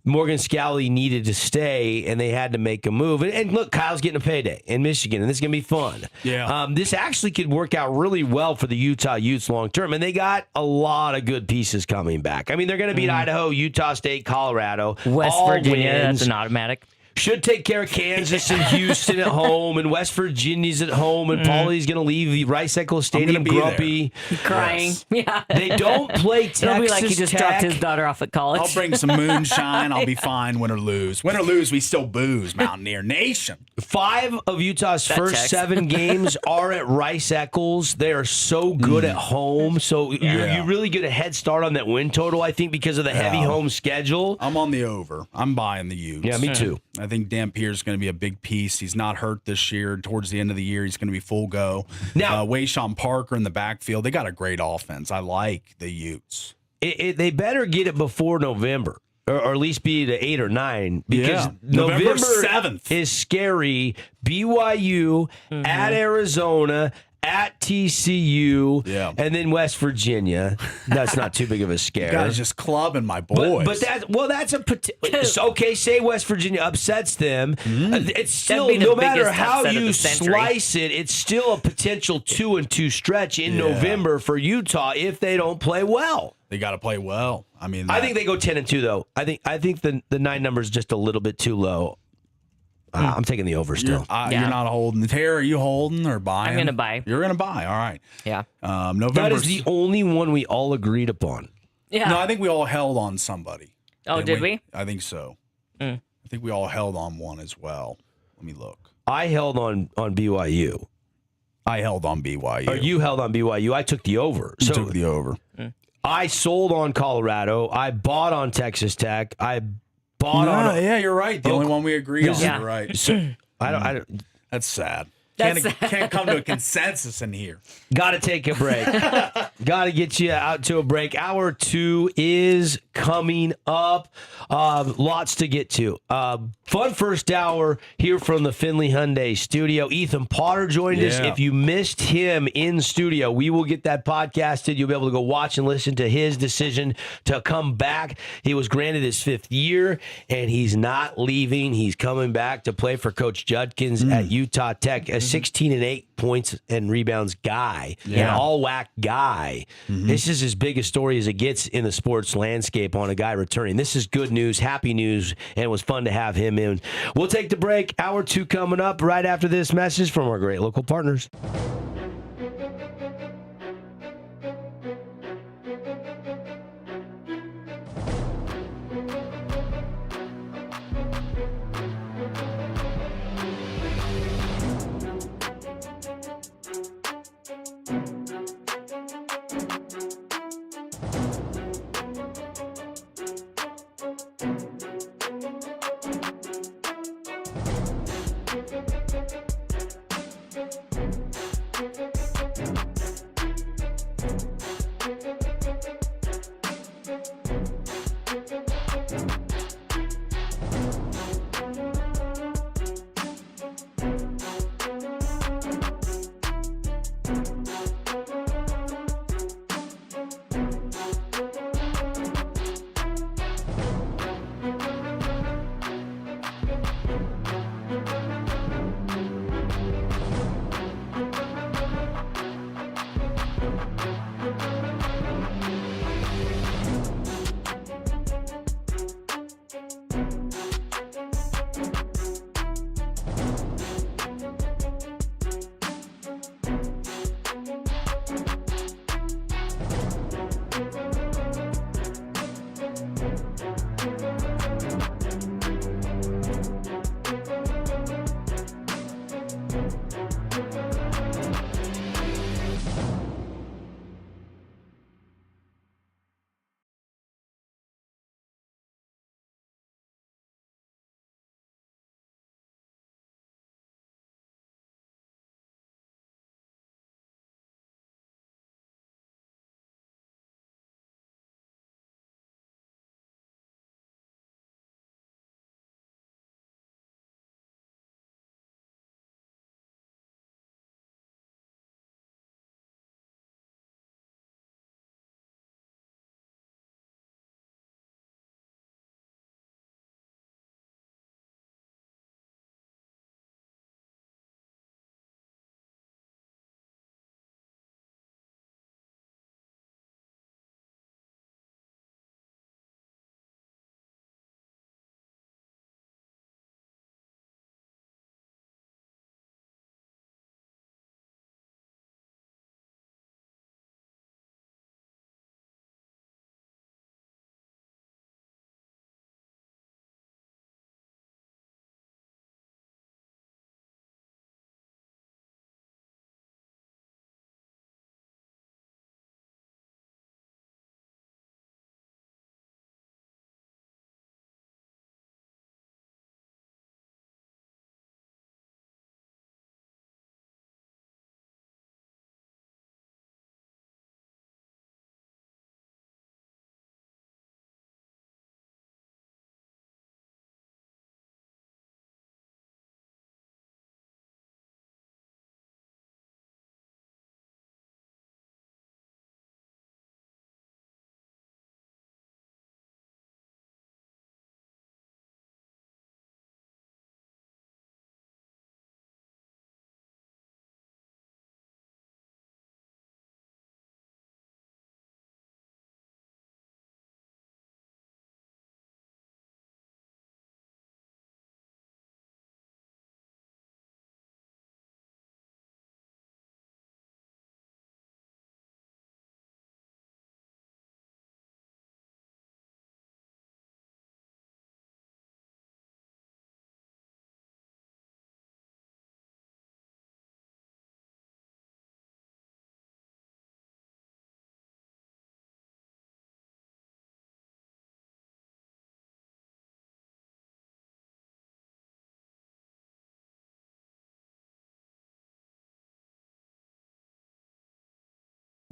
Speaker 2: Morgan Scalley needed to stay, and they had to make a move. And look, Kyle's getting a payday in Michigan, and this is going to be fun.
Speaker 1: Yeah.
Speaker 2: This actually could work out really well for the Utah Utes long term, and they got a lot of good pieces coming back. I mean, they're going to beat Idaho, Utah State, Colorado.
Speaker 4: West
Speaker 2: all
Speaker 4: Virginia,
Speaker 2: wins.
Speaker 4: that's an automatic.
Speaker 2: Should take care of Kansas and Houston at home, and West Virginia's at home, and Paulie's going to leave the Rice Eccles Stadium
Speaker 1: be
Speaker 2: grumpy.
Speaker 4: Crying.
Speaker 1: Yes.
Speaker 4: Yeah.
Speaker 2: They don't play Texas
Speaker 4: It'll be like he just
Speaker 2: Tech.
Speaker 4: dropped his daughter off at college.
Speaker 1: I'll bring some moonshine. I'll be fine, win or lose. Win or lose, we still booze, Mountaineer Nation.
Speaker 2: 5 of Utah's first
Speaker 4: checks.
Speaker 2: 7 games are at Rice Eccles. They are so good at home. So you really get a head start on that win total, I think, because of the heavy home schedule.
Speaker 1: I'm on the over. I'm buying the Utes.
Speaker 2: Yeah, me too.
Speaker 1: I think Dampier's going to be a big piece. He's not hurt this year. Towards the end of the year, he's going to be full go.
Speaker 2: Now,
Speaker 1: Wayshawn Parker in the backfield. They got a great offense. I like the Utes.
Speaker 2: They better get it before November. Or at least be to 8 or 9 because
Speaker 1: Yeah.
Speaker 2: November
Speaker 1: 7th
Speaker 2: is scary. BYU at Arizona, at TCU, and then West Virginia. That's not too big of a scare.
Speaker 1: Guys just clubbing my boys.
Speaker 2: But that's a okay. Say West Virginia upsets them. It's still
Speaker 4: That'd be the
Speaker 2: no matter
Speaker 4: biggest
Speaker 2: how
Speaker 4: upset of
Speaker 2: you
Speaker 4: the century.
Speaker 2: slice it, it's still a potential 2-2 stretch in November for Utah if they don't play well.
Speaker 1: They got to play well. I mean,
Speaker 2: I think they go 10-2 though. I think the 9 number is just a little bit too low. I'm taking the over still.
Speaker 1: You're not holding. Tara, are you holding or buying?
Speaker 4: I'm going to buy.
Speaker 1: You're going to buy. All right.
Speaker 4: Yeah.
Speaker 1: November.
Speaker 2: That is the only one we all agreed upon.
Speaker 4: Yeah.
Speaker 1: No, I think we all held on somebody.
Speaker 4: Oh,
Speaker 1: Didn't
Speaker 4: did we?
Speaker 1: I think so. I think we all held on one as well. Let me look.
Speaker 2: I held on BYU.
Speaker 1: I held on BYU.
Speaker 2: Or you held on BYU. I took the over.
Speaker 1: You
Speaker 2: So
Speaker 1: took the over.
Speaker 2: I sold on Colorado. I bought on Texas Tech. I bought on.
Speaker 1: Yeah, you're right. The only one we agree on.
Speaker 4: Yeah.
Speaker 1: You're right.
Speaker 2: So, I don't.
Speaker 1: That's sad.
Speaker 4: That's
Speaker 1: Can't come to a consensus in here.
Speaker 2: Got to take a break. Got to get you out to a break. Hour 2 is coming up. Lots to get to. Fun first hour here from the Findlay Hyundai studio. Ethan Potter joined us.
Speaker 1: Yeah.
Speaker 2: If you missed him in studio, we will get that podcasted. You'll be able to go watch and listen to his decision to come back. He was granted his 5th year, and he's not leaving. He's coming back to play for Coach Judkins at Utah Tech. A 16 and 8 points and rebounds guy, an all-WAC guy. This is as big a story as it gets in the sports landscape on a guy returning. This is good news, happy news, and it was fun to have him in. We'll take the break. Hour 2 coming up right after this message from our great local partners.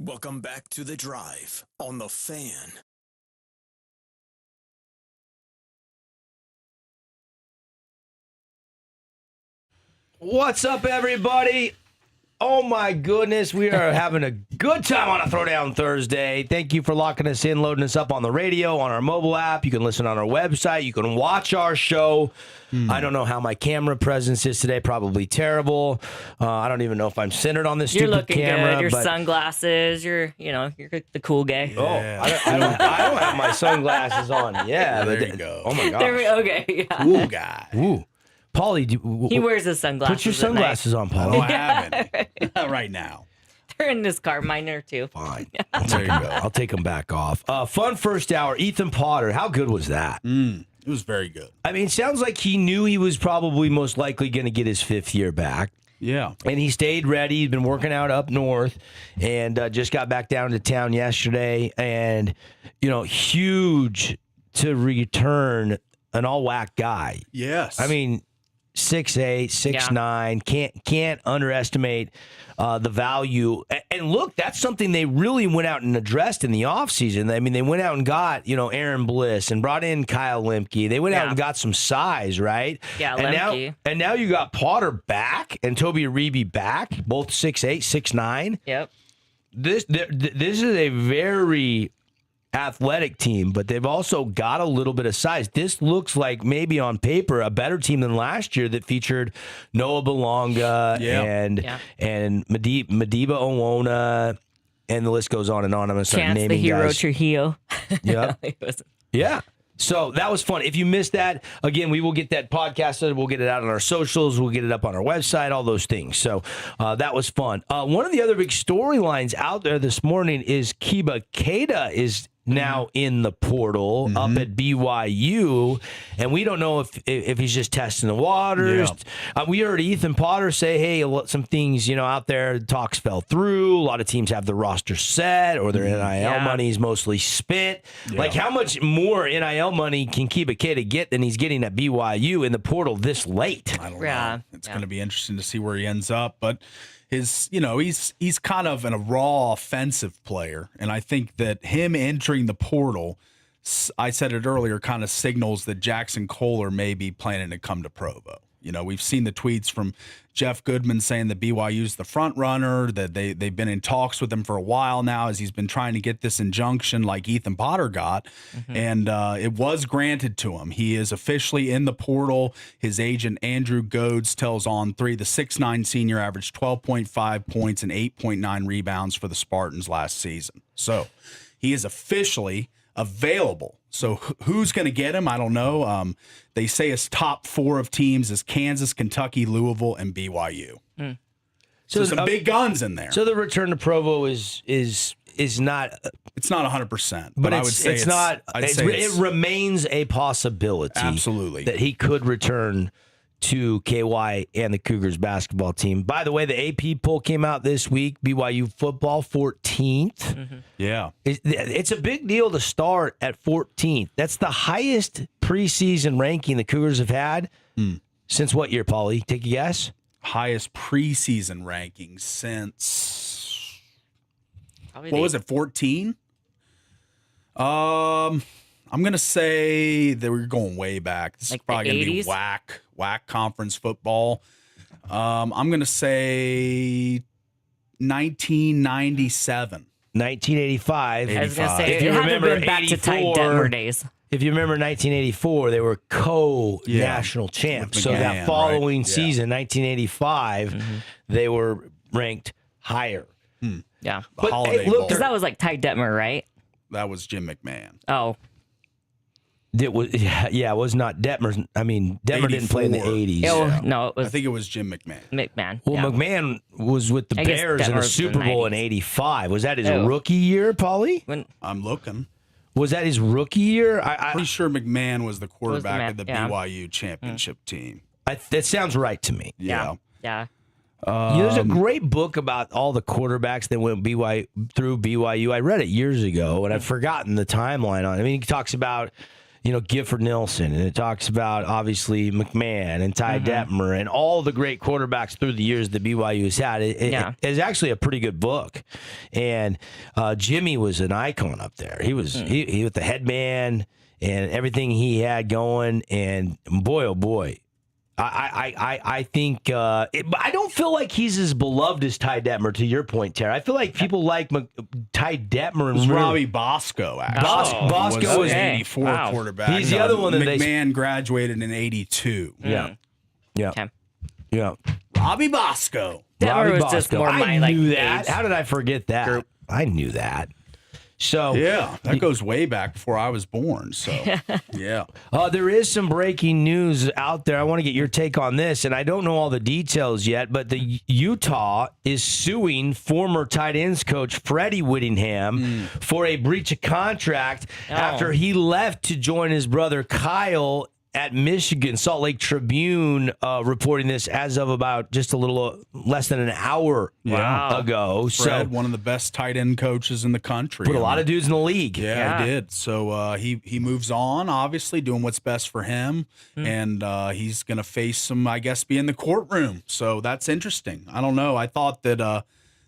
Speaker 3: Welcome back to The Drive on The Fan.
Speaker 2: What's up, everybody? Oh my goodness, we are having a good time on a Throwdown Thursday. Thank you for locking us in, loading us up on the radio, on our mobile app. You can listen on our website. You can watch our show. I don't know how my camera presence is today. Probably terrible. I don't even know if I'm centered on this
Speaker 4: You're
Speaker 2: stupid
Speaker 4: looking
Speaker 2: camera.
Speaker 4: good. Your
Speaker 2: but,
Speaker 4: sunglasses. You're the cool guy.
Speaker 2: Oh, I don't have my sunglasses on. Yeah,
Speaker 1: There
Speaker 2: but
Speaker 1: you go.
Speaker 2: Oh my gosh.
Speaker 4: Okay. Yeah.
Speaker 1: Cool guy.
Speaker 2: Ooh. Paulie,
Speaker 4: He wears his sunglasses.
Speaker 2: put your
Speaker 4: at night.
Speaker 2: sunglasses on, Paulie.
Speaker 1: I haven't right now.
Speaker 4: They're in this car. Mine are too.
Speaker 2: Fine.
Speaker 1: There you go.
Speaker 2: I'll take them back off. Fun first hour. Ethan Potter. How good was that?
Speaker 1: It was very good.
Speaker 2: I mean, it sounds like he knew he was probably most likely going to get his 5th year back.
Speaker 1: Yeah.
Speaker 2: And he stayed ready. He's been working out up north and just got back down to town yesterday. And, huge to return an all-whack guy.
Speaker 1: Yes.
Speaker 2: I mean, 6'8", 6'9", can't underestimate the value. And look, that's something they really went out and addressed in the offseason. I mean, they went out and got, Aaron Bliss and brought in Kyle Lemke. They went out and got some size, right?
Speaker 4: Yeah,
Speaker 2: and
Speaker 4: Lemke.
Speaker 2: Now you got Potter back and Toby Aribe back, both 6'8", 6'9".
Speaker 4: Yep.
Speaker 2: This is a very athletic team, but they've also got a little bit of size. This looks like maybe on paper a better team than last year that featured Noah Belonga and Madiba Owona, and the list goes on and on. I'm going to start
Speaker 4: Chance
Speaker 2: naming
Speaker 4: the hero
Speaker 2: guys.
Speaker 4: Trujillo.
Speaker 2: Yep. Yeah. So that was fun. If you missed that, again, we will get that podcasted. We'll get it out on our socials. We'll get it up on our website, all those things. So that was fun. One of the other big storylines out there this morning is Kiba Keita is now in the portal up at BYU, and we don't know if he's just testing the waters. Yeah. We heard Ethan Potter say, hey, some things out there, talks fell through. A lot of teams have the roster set, or their NIL money is mostly spent. Yeah. Like, how much more NIL money can Kiba Keita get than he's getting at BYU in the portal this late?
Speaker 1: I don't know. It's going to be interesting to see where he ends up, but he's kind of a raw offensive player, and I think that him entering the portal, I said it earlier, kind of signals that Jackson Kohler may be planning to come to Provo. We've seen the tweets from Jeff Goodman saying that BYU's the front runner, that they've been in talks with him for a while now as he's been trying to get this injunction like Ethan Potter got, and it was granted to him. He is officially in the portal. His agent, Andrew Goads, tells On3 the 6'9" senior averaged 12.5 points and 8.9 rebounds for the Spartans last season. So he is officially available. So who's going to get him? I don't know. They say his top 4 of teams is Kansas, Kentucky, Louisville, and BYU. So some big guns in there.
Speaker 2: So the return to Provo is not.
Speaker 1: It's not 100%,
Speaker 2: but
Speaker 1: I would say
Speaker 2: it's not. It remains a possibility.
Speaker 1: Absolutely,
Speaker 2: that he could return to KY and the Cougars basketball team. By the way, the AP poll came out this week. BYU football 14th.
Speaker 1: Yeah.
Speaker 2: It's a big deal to start at 14th. That's the highest preseason ranking the Cougars have had since what year, Paulie? Take a guess.
Speaker 1: Highest preseason ranking since, what was it, 14? I'm going to say that we're going way back. This is probably going to be WAC conference football. I'm going to say 1997.
Speaker 2: 1985.
Speaker 4: I was going to say,
Speaker 2: if you remember
Speaker 4: back to Ty Detmer days.
Speaker 2: If you remember 1984, they were co-national champs. So that following season, 1985, they were ranked higher.
Speaker 4: Yeah.
Speaker 1: But Holiday Bowl.
Speaker 4: Because that was like Ty Detmer, right?
Speaker 1: That was Jim McMahon.
Speaker 4: Oh.
Speaker 2: It was it was not Detmer. I mean, Detmer didn't play in the 80s.
Speaker 4: No, it was.
Speaker 1: I think it was Jim McMahon.
Speaker 2: Well, McMahon was with the Bears in the Super Bowl in '85. Was that his rookie year, Paulie?
Speaker 1: I'm looking.
Speaker 2: Was that his rookie year?
Speaker 1: I'm pretty sure McMahon was the quarterback of the BYU championship team.
Speaker 2: That sounds right to me.
Speaker 1: Yeah.
Speaker 2: There's a great book about all the quarterbacks that went through BYU. I read it years ago, and I've forgotten the timeline on it. I mean, he talks about Gifford Nilsson, and it talks about obviously McMahon and Ty Detmer and all the great quarterbacks through the years that BYU has had. It is actually a pretty good book, and Jimmy was an icon up there. He was he with the headband and everything he had going, and boy, oh boy. I think I don't feel like he's as beloved as Ty Detmer. To your point, Tara, I feel like people like Ty Detmer and
Speaker 1: Robbie Bosco. Actually,
Speaker 2: Bosco
Speaker 1: was 84 quarterback.
Speaker 2: He's the other one that
Speaker 1: McMahon graduated in 82.
Speaker 2: Yeah.
Speaker 1: Robbie Bosco.
Speaker 4: Detmer was just more my
Speaker 2: I knew
Speaker 4: like
Speaker 2: that.
Speaker 4: age.
Speaker 2: How did I forget that?
Speaker 4: Group.
Speaker 2: I knew that. So
Speaker 1: yeah, that goes way back before I was born. So yeah,
Speaker 2: there is some breaking news out there. I want to get your take on this, and I don't know all the details yet. But the Utah is suing former tight ends coach Freddie Whittingham for a breach of contract after he left to join his brother Kyle at Michigan. Salt Lake Tribune reporting this as of about just a little less than an hour ago.
Speaker 1: Fred, one of the best tight end coaches in the country.
Speaker 2: Put a lot of dudes in the league.
Speaker 1: Yeah, he did. So he moves on, obviously doing what's best for him, and he's going to face some, I guess, be in the courtroom. So that's interesting. I don't know. I thought that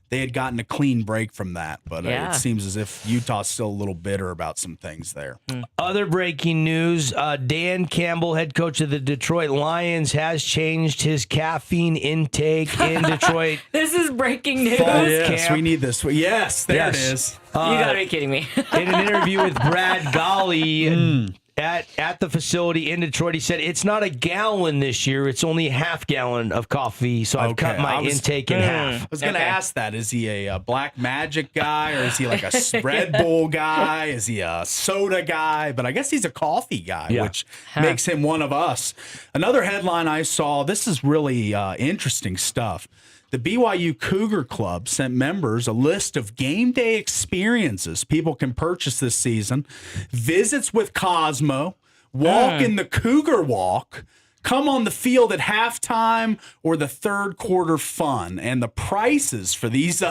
Speaker 1: they had gotten a clean break from that, but it seems as if Utah's still a little bitter about some things there.
Speaker 2: Other breaking news, Dan Campbell, head coach of the Detroit Lions, has changed his caffeine intake in Detroit.
Speaker 4: This is breaking news.
Speaker 1: Yes, we need this. Yes, there it is.
Speaker 4: You gotta be kidding me.
Speaker 2: In an interview with Brad Golly at the facility in Detroit, he said, it's not a gallon this year. It's only a half gallon of coffee, so I've cut my intake in half.
Speaker 1: I was going to ask that. Is he a Black Magic guy, or is he like a Red Bull guy? Is he a soda guy? But I guess he's a coffee guy, which makes him one of us. Another headline I saw, this is really interesting stuff. The BYU Cougar Club sent members a list of game day experiences people can purchase this season. Visits with Cosmo, walk in the Cougar Walk, come on the field at halftime, or the third quarter fun. And the prices for these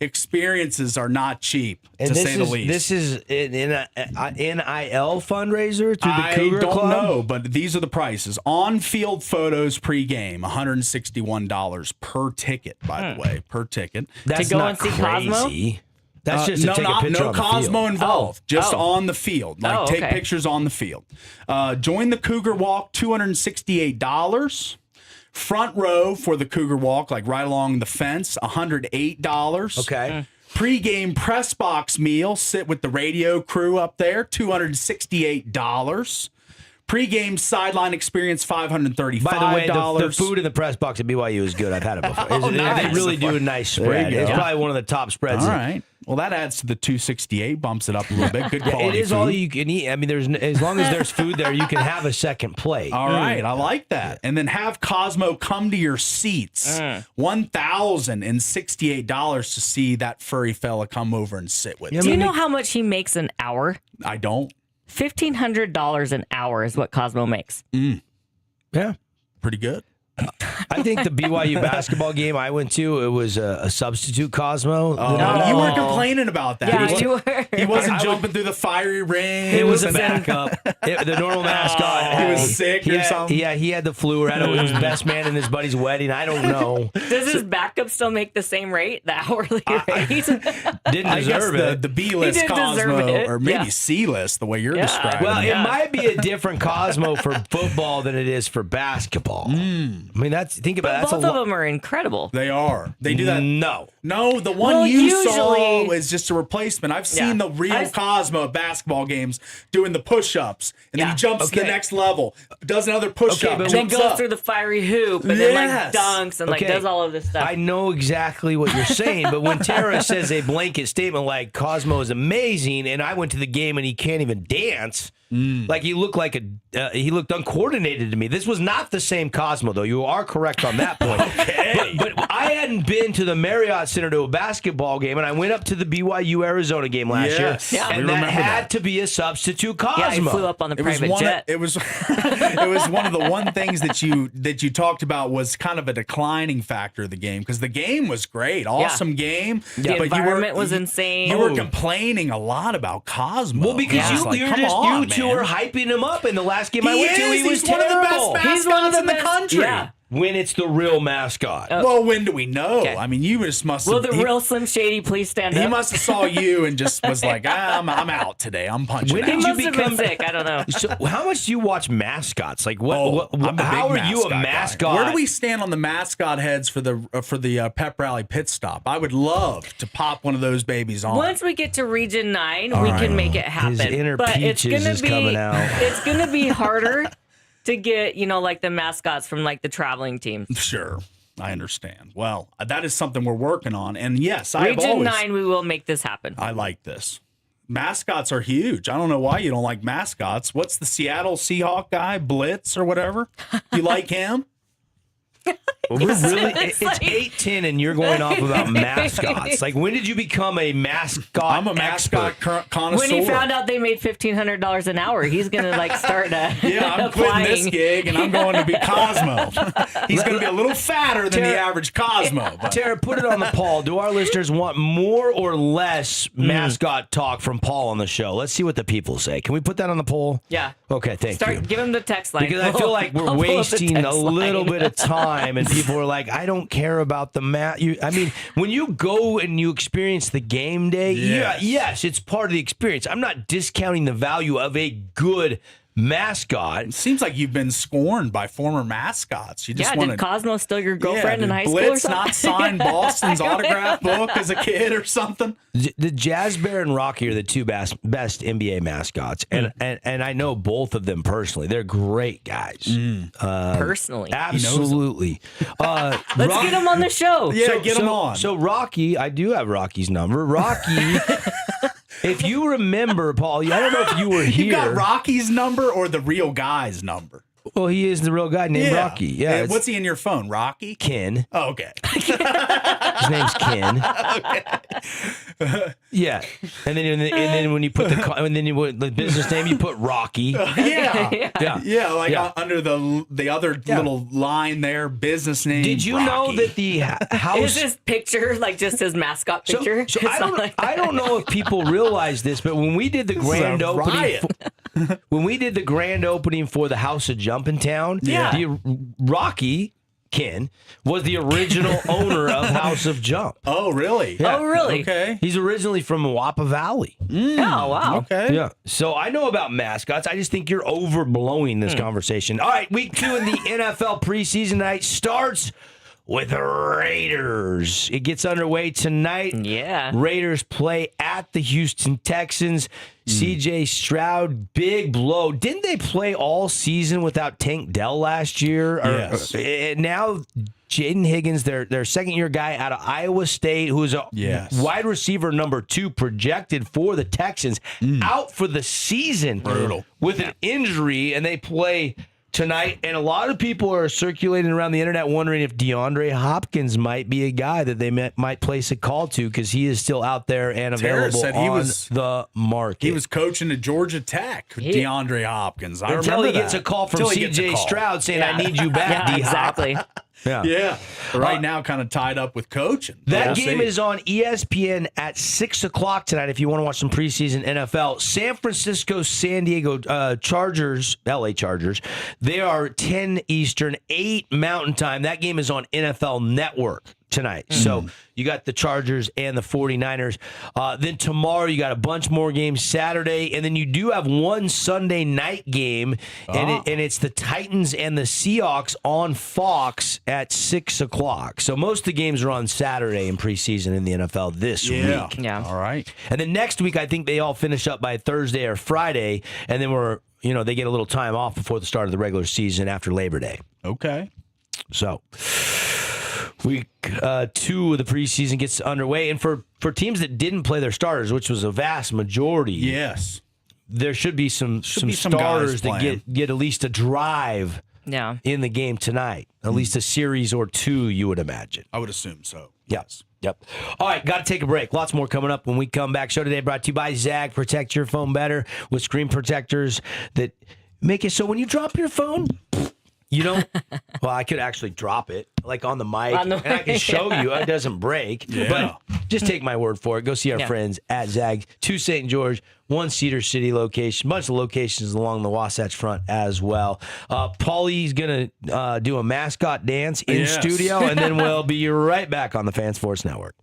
Speaker 1: experiences are not cheap, to say the least. This is
Speaker 2: an NIL fundraiser through the Cougar Club?
Speaker 1: I don't know, but these are the prices. On-field photos pregame, $161 per ticket, by the way, per ticket.
Speaker 2: That's
Speaker 4: to go
Speaker 2: not
Speaker 4: and see
Speaker 2: crazy.
Speaker 4: Cosmo?
Speaker 2: That's just to take a picture
Speaker 1: no
Speaker 2: on the
Speaker 1: Cosmo
Speaker 2: field.
Speaker 1: involved, just on the field. Like take pictures on the field. Join the Cougar Walk, $268. Front row for the Cougar Walk, like right along the fence, $108.
Speaker 2: Okay.
Speaker 1: Pre-game press box meal, sit with the radio crew up there, $268. Pre-game sideline experience, $535.
Speaker 2: By the way, the food in the press box at BYU is good. I've had it before.
Speaker 1: Nice.
Speaker 2: They really do a nice spread. It's probably one of the top spreads.
Speaker 1: All right. Well, that adds to the 268, bumps it up a little bit. Good quality
Speaker 2: It is
Speaker 1: food.
Speaker 2: all you can eat. I mean, as long as there's food there, you can have a second plate.
Speaker 1: All right, I like that. And then have Cosmo come to your seats. $1,068 to see that furry fella come over and sit with you.
Speaker 4: Do you know how much he makes an hour?
Speaker 1: I don't.
Speaker 4: $1,500 an hour is what Cosmo makes.
Speaker 2: Yeah.
Speaker 1: Pretty good.
Speaker 2: I think the BYU basketball game I went to, it was a substitute Cosmo.
Speaker 1: You were complaining about that.
Speaker 4: Yeah, you were.
Speaker 1: He wasn't jumping through the fiery ring.
Speaker 2: It was a backup. The normal mascot.
Speaker 1: He was sick or something?
Speaker 2: Yeah, he had the flu, or he was best man in his buddy's wedding. I don't know.
Speaker 4: Does his backup still make the same rate, the hourly rate?
Speaker 2: Didn't deserve it.
Speaker 1: The B-list Cosmo, or maybe C-list, the way you're describing
Speaker 2: Well,
Speaker 1: it.
Speaker 2: it might be a different Cosmo for football than it is for basketball. I mean, think about it.
Speaker 4: Both of them are incredible.
Speaker 1: They are. They do that.
Speaker 2: No,
Speaker 1: the one you saw is just a replacement. I've seen the real Cosmo at basketball games doing the push-ups, and then he jumps to the next level, does another push-up,
Speaker 4: But
Speaker 1: jumps
Speaker 4: he goes
Speaker 1: up.
Speaker 4: through the fiery hoop, and then like dunks and like does all of this stuff.
Speaker 2: I know exactly what you're saying, but when Tara says a blanket statement like Cosmo is amazing, and I went to the game and he can't even dance. Like he looked uncoordinated to me. This was not the same Cosmo, though. You You are correct on that point. But I hadn't been to the Marriott Center to a basketball game, and I went up to the BYU Arizona game last year, and that had to be a substitute Cosmo.
Speaker 4: Yeah, he flew up on the private jet.
Speaker 1: It was one of the one things that you talked about was kind of a declining factor of the game, because the game was great, awesome game.
Speaker 4: The environment was insane.
Speaker 1: You were complaining a lot about Cosmo.
Speaker 2: Well, because you two were hyping him up in the last game I went to. He was
Speaker 1: one of the best mascots in the country.
Speaker 4: Yeah.
Speaker 2: When it's the real mascot.
Speaker 1: Well, when do we know?
Speaker 4: Okay.
Speaker 1: I mean, you just must have...
Speaker 4: Will the real Slim Shady please stand up?
Speaker 1: He must have saw you and just was like, I'm out today. I'm punching out.
Speaker 4: He must have been sick. I don't know.
Speaker 2: So how much do you watch mascots? Like, how are you a mascot?
Speaker 1: Where do we stand on the mascot heads for the pep rally pit stop? I would love to pop one of those babies on.
Speaker 4: Once we get to Region 9, we can make it happen.
Speaker 2: His inner peaches is coming out.
Speaker 4: It's going to be harder to get, like the mascots from like the traveling teams.
Speaker 1: Sure. I understand. Well, that is something we're working on. And yes,
Speaker 4: Region 9, we will make this happen.
Speaker 1: I like this. Mascots are huge. I don't know why you don't like mascots. What's the Seattle Seahawk guy, Blitz or whatever? You like him?
Speaker 2: Well, it's 8:10 and you're going off about mascots. Like, when did you become a mascot?
Speaker 1: I'm a mascot connoisseur.
Speaker 4: When he found out they made $1,500 an hour, he's gonna start
Speaker 1: I'm quitting this gig and I'm going to be Cosmo. He's going to be a little fatter than the average Cosmo. But.
Speaker 2: Tara, put it on the poll. Do our listeners want more or less mascot talk from Paul on the show? Let's see what the people say. Can we put that on the poll?
Speaker 4: Yeah.
Speaker 2: Okay, thank you.
Speaker 4: Give him the text line.
Speaker 2: Because I feel like we're wasting a little bit of time. And people are like, I don't care about the I mean, when you go and you experience the game day, yes, it's part of the experience. I'm not discounting the value of a good mascot.
Speaker 1: It seems like you've been scorned by former mascots. You just
Speaker 4: did Cosmo steal your girlfriend in high school
Speaker 1: Blitz
Speaker 4: or something?
Speaker 1: not sign Boston's autograph book as a kid or something?
Speaker 2: The Jazz Bear and Rocky are the two best NBA mascots, and I know both of them personally. They're great guys.
Speaker 4: Personally,
Speaker 2: absolutely.
Speaker 4: Let's get them on the show.
Speaker 1: Yeah, get them on.
Speaker 2: So Rocky, I do have Rocky's number. Rocky. If you remember, Paul, I don't know if you were here.
Speaker 1: You got Rocky's number or the real guy's number?
Speaker 2: Well, he is the real guy named Rocky. Yeah.
Speaker 1: Hey, what's he in your phone? Rocky?
Speaker 2: Ken.
Speaker 1: Oh, okay.
Speaker 2: His name's Ken. Okay. Yeah. And then when you put the business name, you put Rocky.
Speaker 1: Yeah. Like under the other little line there, business name.
Speaker 2: Did you know that the house
Speaker 4: is his picture like just his mascot picture?
Speaker 2: So I don't know if people realize this, but when we did the grand opening. When we did the grand opening for the House of Jump in town, Rocky Ken was the original owner of House of Jump.
Speaker 1: Oh, really?
Speaker 2: Yeah.
Speaker 4: Oh, really?
Speaker 1: Okay.
Speaker 2: He's originally from Wappa Valley.
Speaker 4: Oh, wow.
Speaker 1: Okay.
Speaker 2: Yeah. So I know about mascots. I just think you're overblowing this conversation. All right, week 2 in the NFL preseason night starts with the Raiders. It gets underway tonight.
Speaker 4: Yeah.
Speaker 2: Raiders play at the Houston Texans. CJ Stroud, big blow. Didn't they play all season without Tank Dell last year?
Speaker 1: Yes.
Speaker 2: Now Jaden Higgins, their second-year guy out of Iowa State, who is a wide receiver number 2 projected for the Texans, out for the season.
Speaker 1: Brutal.
Speaker 2: With an injury, and they play tonight, and a lot of people are circulating around the internet wondering if DeAndre Hopkins might be a guy that they might place a call to, because he is still out there and available on the market.
Speaker 1: He was coaching at Georgia Tech, DeAndre Hopkins.
Speaker 2: Until he gets a call from CJ Stroud saying, I need you back, D-Hop.
Speaker 4: Exactly.
Speaker 1: Yeah. Right now, kind of tied up with coaching.
Speaker 2: That game is on ESPN at 6 o'clock tonight if you want to watch some preseason NFL. San Francisco, San Diego Chargers, LA Chargers, they are 10 Eastern, 8 Mountain Time. That game is on NFL Network tonight. So you got the Chargers and the 49ers. Then tomorrow you got a bunch more games Saturday, and then you do have one Sunday night game, and it's the Titans and the Seahawks on Fox at 6 o'clock. So most of the games are on Saturday in preseason in the NFL this week.
Speaker 4: Yeah.
Speaker 1: All right.
Speaker 2: And then next week I think they all finish up by Thursday or Friday, and then they get a little time off before the start of the regular season after Labor Day.
Speaker 1: Okay.
Speaker 2: So week 2 of the preseason gets underway, and for teams that didn't play their starters, which was a vast majority,
Speaker 1: Yes.
Speaker 2: there should be some
Speaker 1: some
Speaker 2: starters
Speaker 1: guys
Speaker 2: that get at least a drive in the game tonight. At least a series or two, you would imagine.
Speaker 1: I would assume so.
Speaker 2: Yes. Yep. All right, got to take a break. Lots more coming up when we come back. Show today brought to you by Zag. Protect your phone better with screen protectors that make it so when you drop your phone, you don't. Well, I could actually drop it like on the mic, and I can show you it doesn't break.
Speaker 1: Yeah.
Speaker 2: But just take my word for it. Go see our friends at Zag, 2 St. George, 1 Cedar City location, bunch of locations along the Wasatch Front as well. Paulie's gonna do a mascot dance in studio, and then we'll be right back on the Fan Sports Network.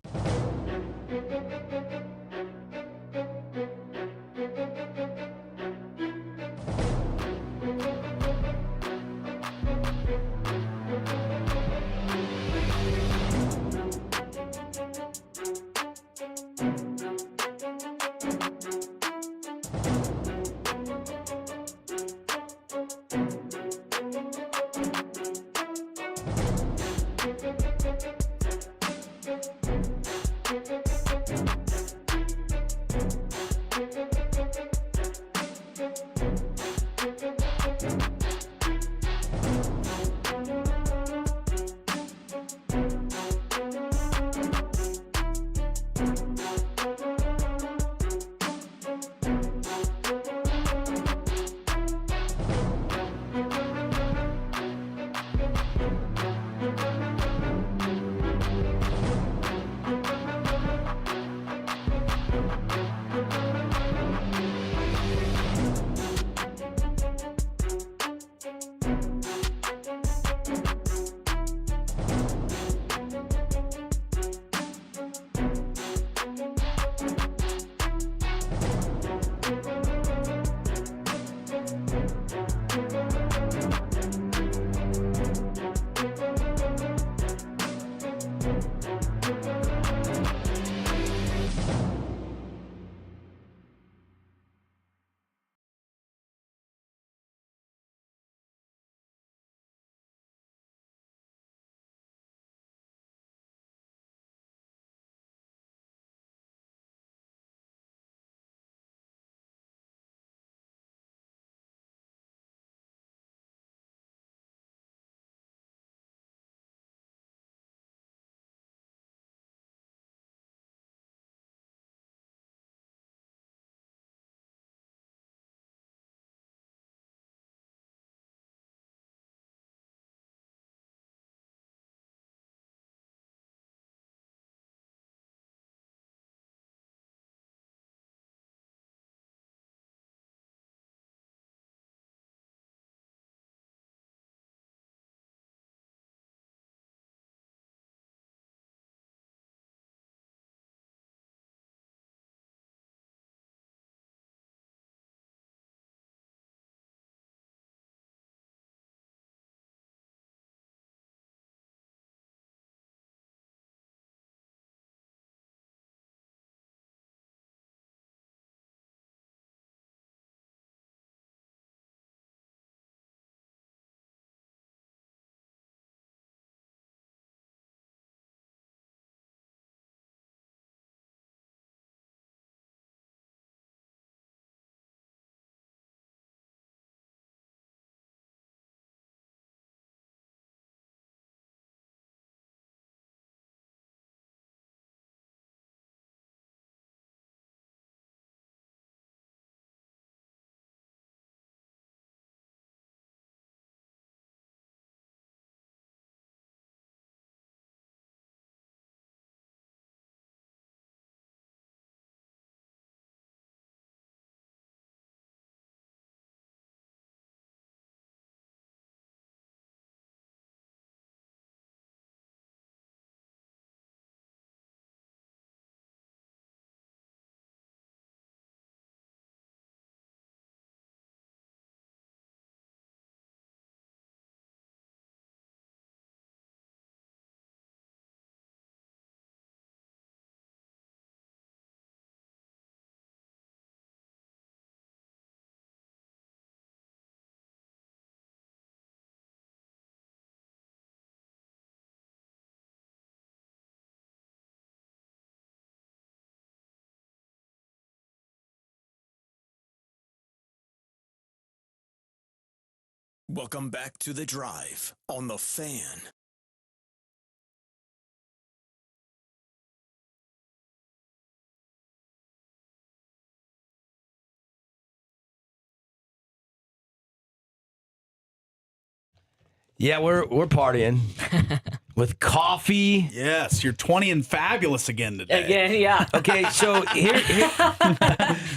Speaker 3: Welcome back to The Drive on The Fan.
Speaker 2: Yeah, we're partying with coffee.
Speaker 1: Yes, you're 20 and fabulous again today.
Speaker 4: Again, yeah.
Speaker 2: Okay, so here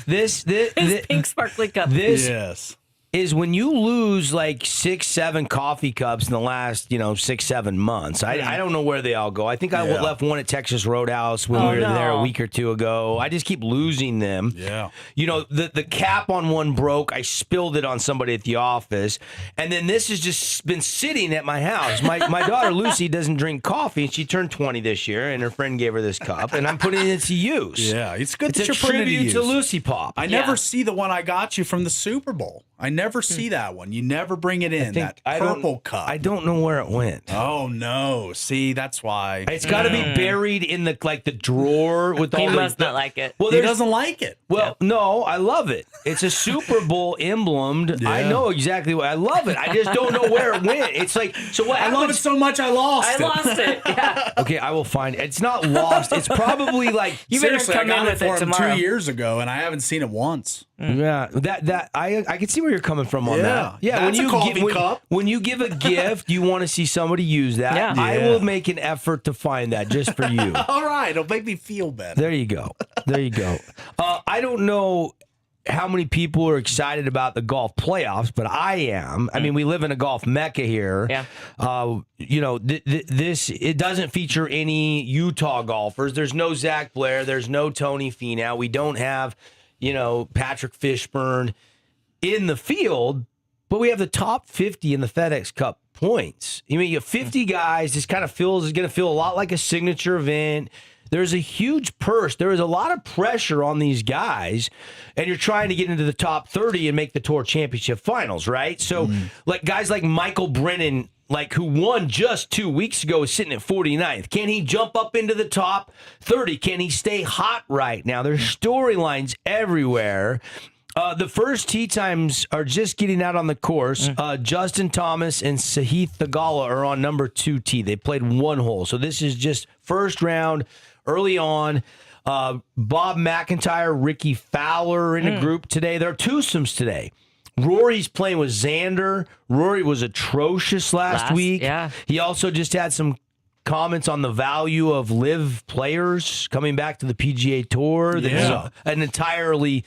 Speaker 2: this
Speaker 4: Pink sparkly cup.
Speaker 2: This
Speaker 1: Yes.
Speaker 2: is when you lose like 6-7 coffee cups in the last 6-7 months. I don't know where they all go. I think I left one at Texas Roadhouse when we were there a week or two ago. I just keep losing them.
Speaker 1: Yeah.
Speaker 2: The cap on one broke. I spilled it on somebody at the office, and then this has just been sitting at my house. My daughter Lucy doesn't drink coffee, and she turned 20 this year, and her friend gave her this cup, and I'm putting it to use.
Speaker 1: Yeah, it's good
Speaker 2: It's
Speaker 1: that
Speaker 2: a
Speaker 1: you're putting it to
Speaker 2: tribute
Speaker 1: use.
Speaker 2: to Lucy Pop.
Speaker 1: I never see the one I got you from the Super Bowl. I never see that one. You never bring it in, that purple cup.
Speaker 2: I don't know where it went.
Speaker 1: Oh, no. See, that's why.
Speaker 2: It's got to be buried in the drawer with all
Speaker 4: He
Speaker 2: the.
Speaker 4: must not like it.
Speaker 2: Well,
Speaker 1: He
Speaker 2: there's-
Speaker 1: doesn't like it.
Speaker 2: Well, no, I love it. It's a Super Bowl emblemed. I
Speaker 1: Yeah.
Speaker 2: know exactly what I love it. I just don't know where it went. It's like, so what
Speaker 1: I love it
Speaker 2: happens?
Speaker 1: so much I lost
Speaker 4: I
Speaker 1: it.
Speaker 4: lost it. Yeah.
Speaker 2: Okay, I will find it. It's not lost. It's probably like
Speaker 4: You better
Speaker 1: Seriously,
Speaker 4: come
Speaker 1: I got
Speaker 4: in
Speaker 1: it
Speaker 4: with
Speaker 1: for
Speaker 4: it
Speaker 1: him
Speaker 4: tomorrow.
Speaker 1: 2 years ago, and I haven't seen it once.
Speaker 2: yeah. That I can see where you're coming from on
Speaker 1: Yeah.
Speaker 2: that. Yeah,
Speaker 1: That's a coffee cup.
Speaker 2: when you give a gift, you want to see somebody use that.
Speaker 4: Yeah.
Speaker 2: I
Speaker 1: Yeah.
Speaker 2: will make an effort to find that just for you.
Speaker 1: All right. It'll make me feel better.
Speaker 2: There you go. There you go. I don't know how many people are excited about the golf playoffs, but I am. I mean, we live in a golf mecca here.
Speaker 4: Yeah.
Speaker 2: This it doesn't feature any Utah golfers. There's no Zach Blair. There's no Tony Finau. We don't have, Patrick Fishburne in the field, but we have the top 50 in the FedEx Cup points. I mean, you have 50 guys. This kind of is going to feel a lot like a signature event. There's a huge purse. There is a lot of pressure on these guys, and you're trying to get into the top 30 and make the Tour Championship finals, right? So, like guys like Michael Brennan, who won just 2 weeks ago, is sitting at 49th. Can he jump up into the top 30? Can he stay hot right now? There's storylines everywhere. The first tee times are just getting out on the course. Justin Thomas and Sahith Theegala are on number 2 tee. They played one hole. So this is just first round early on. Bob McIntyre, Ricky Fowler are in a group today. There are twosomes today. Rory's playing with Xander. Rory was atrocious last week.
Speaker 4: Yeah.
Speaker 2: He also just had some comments on the value of live players coming back to the PGA Tour. That's an entirely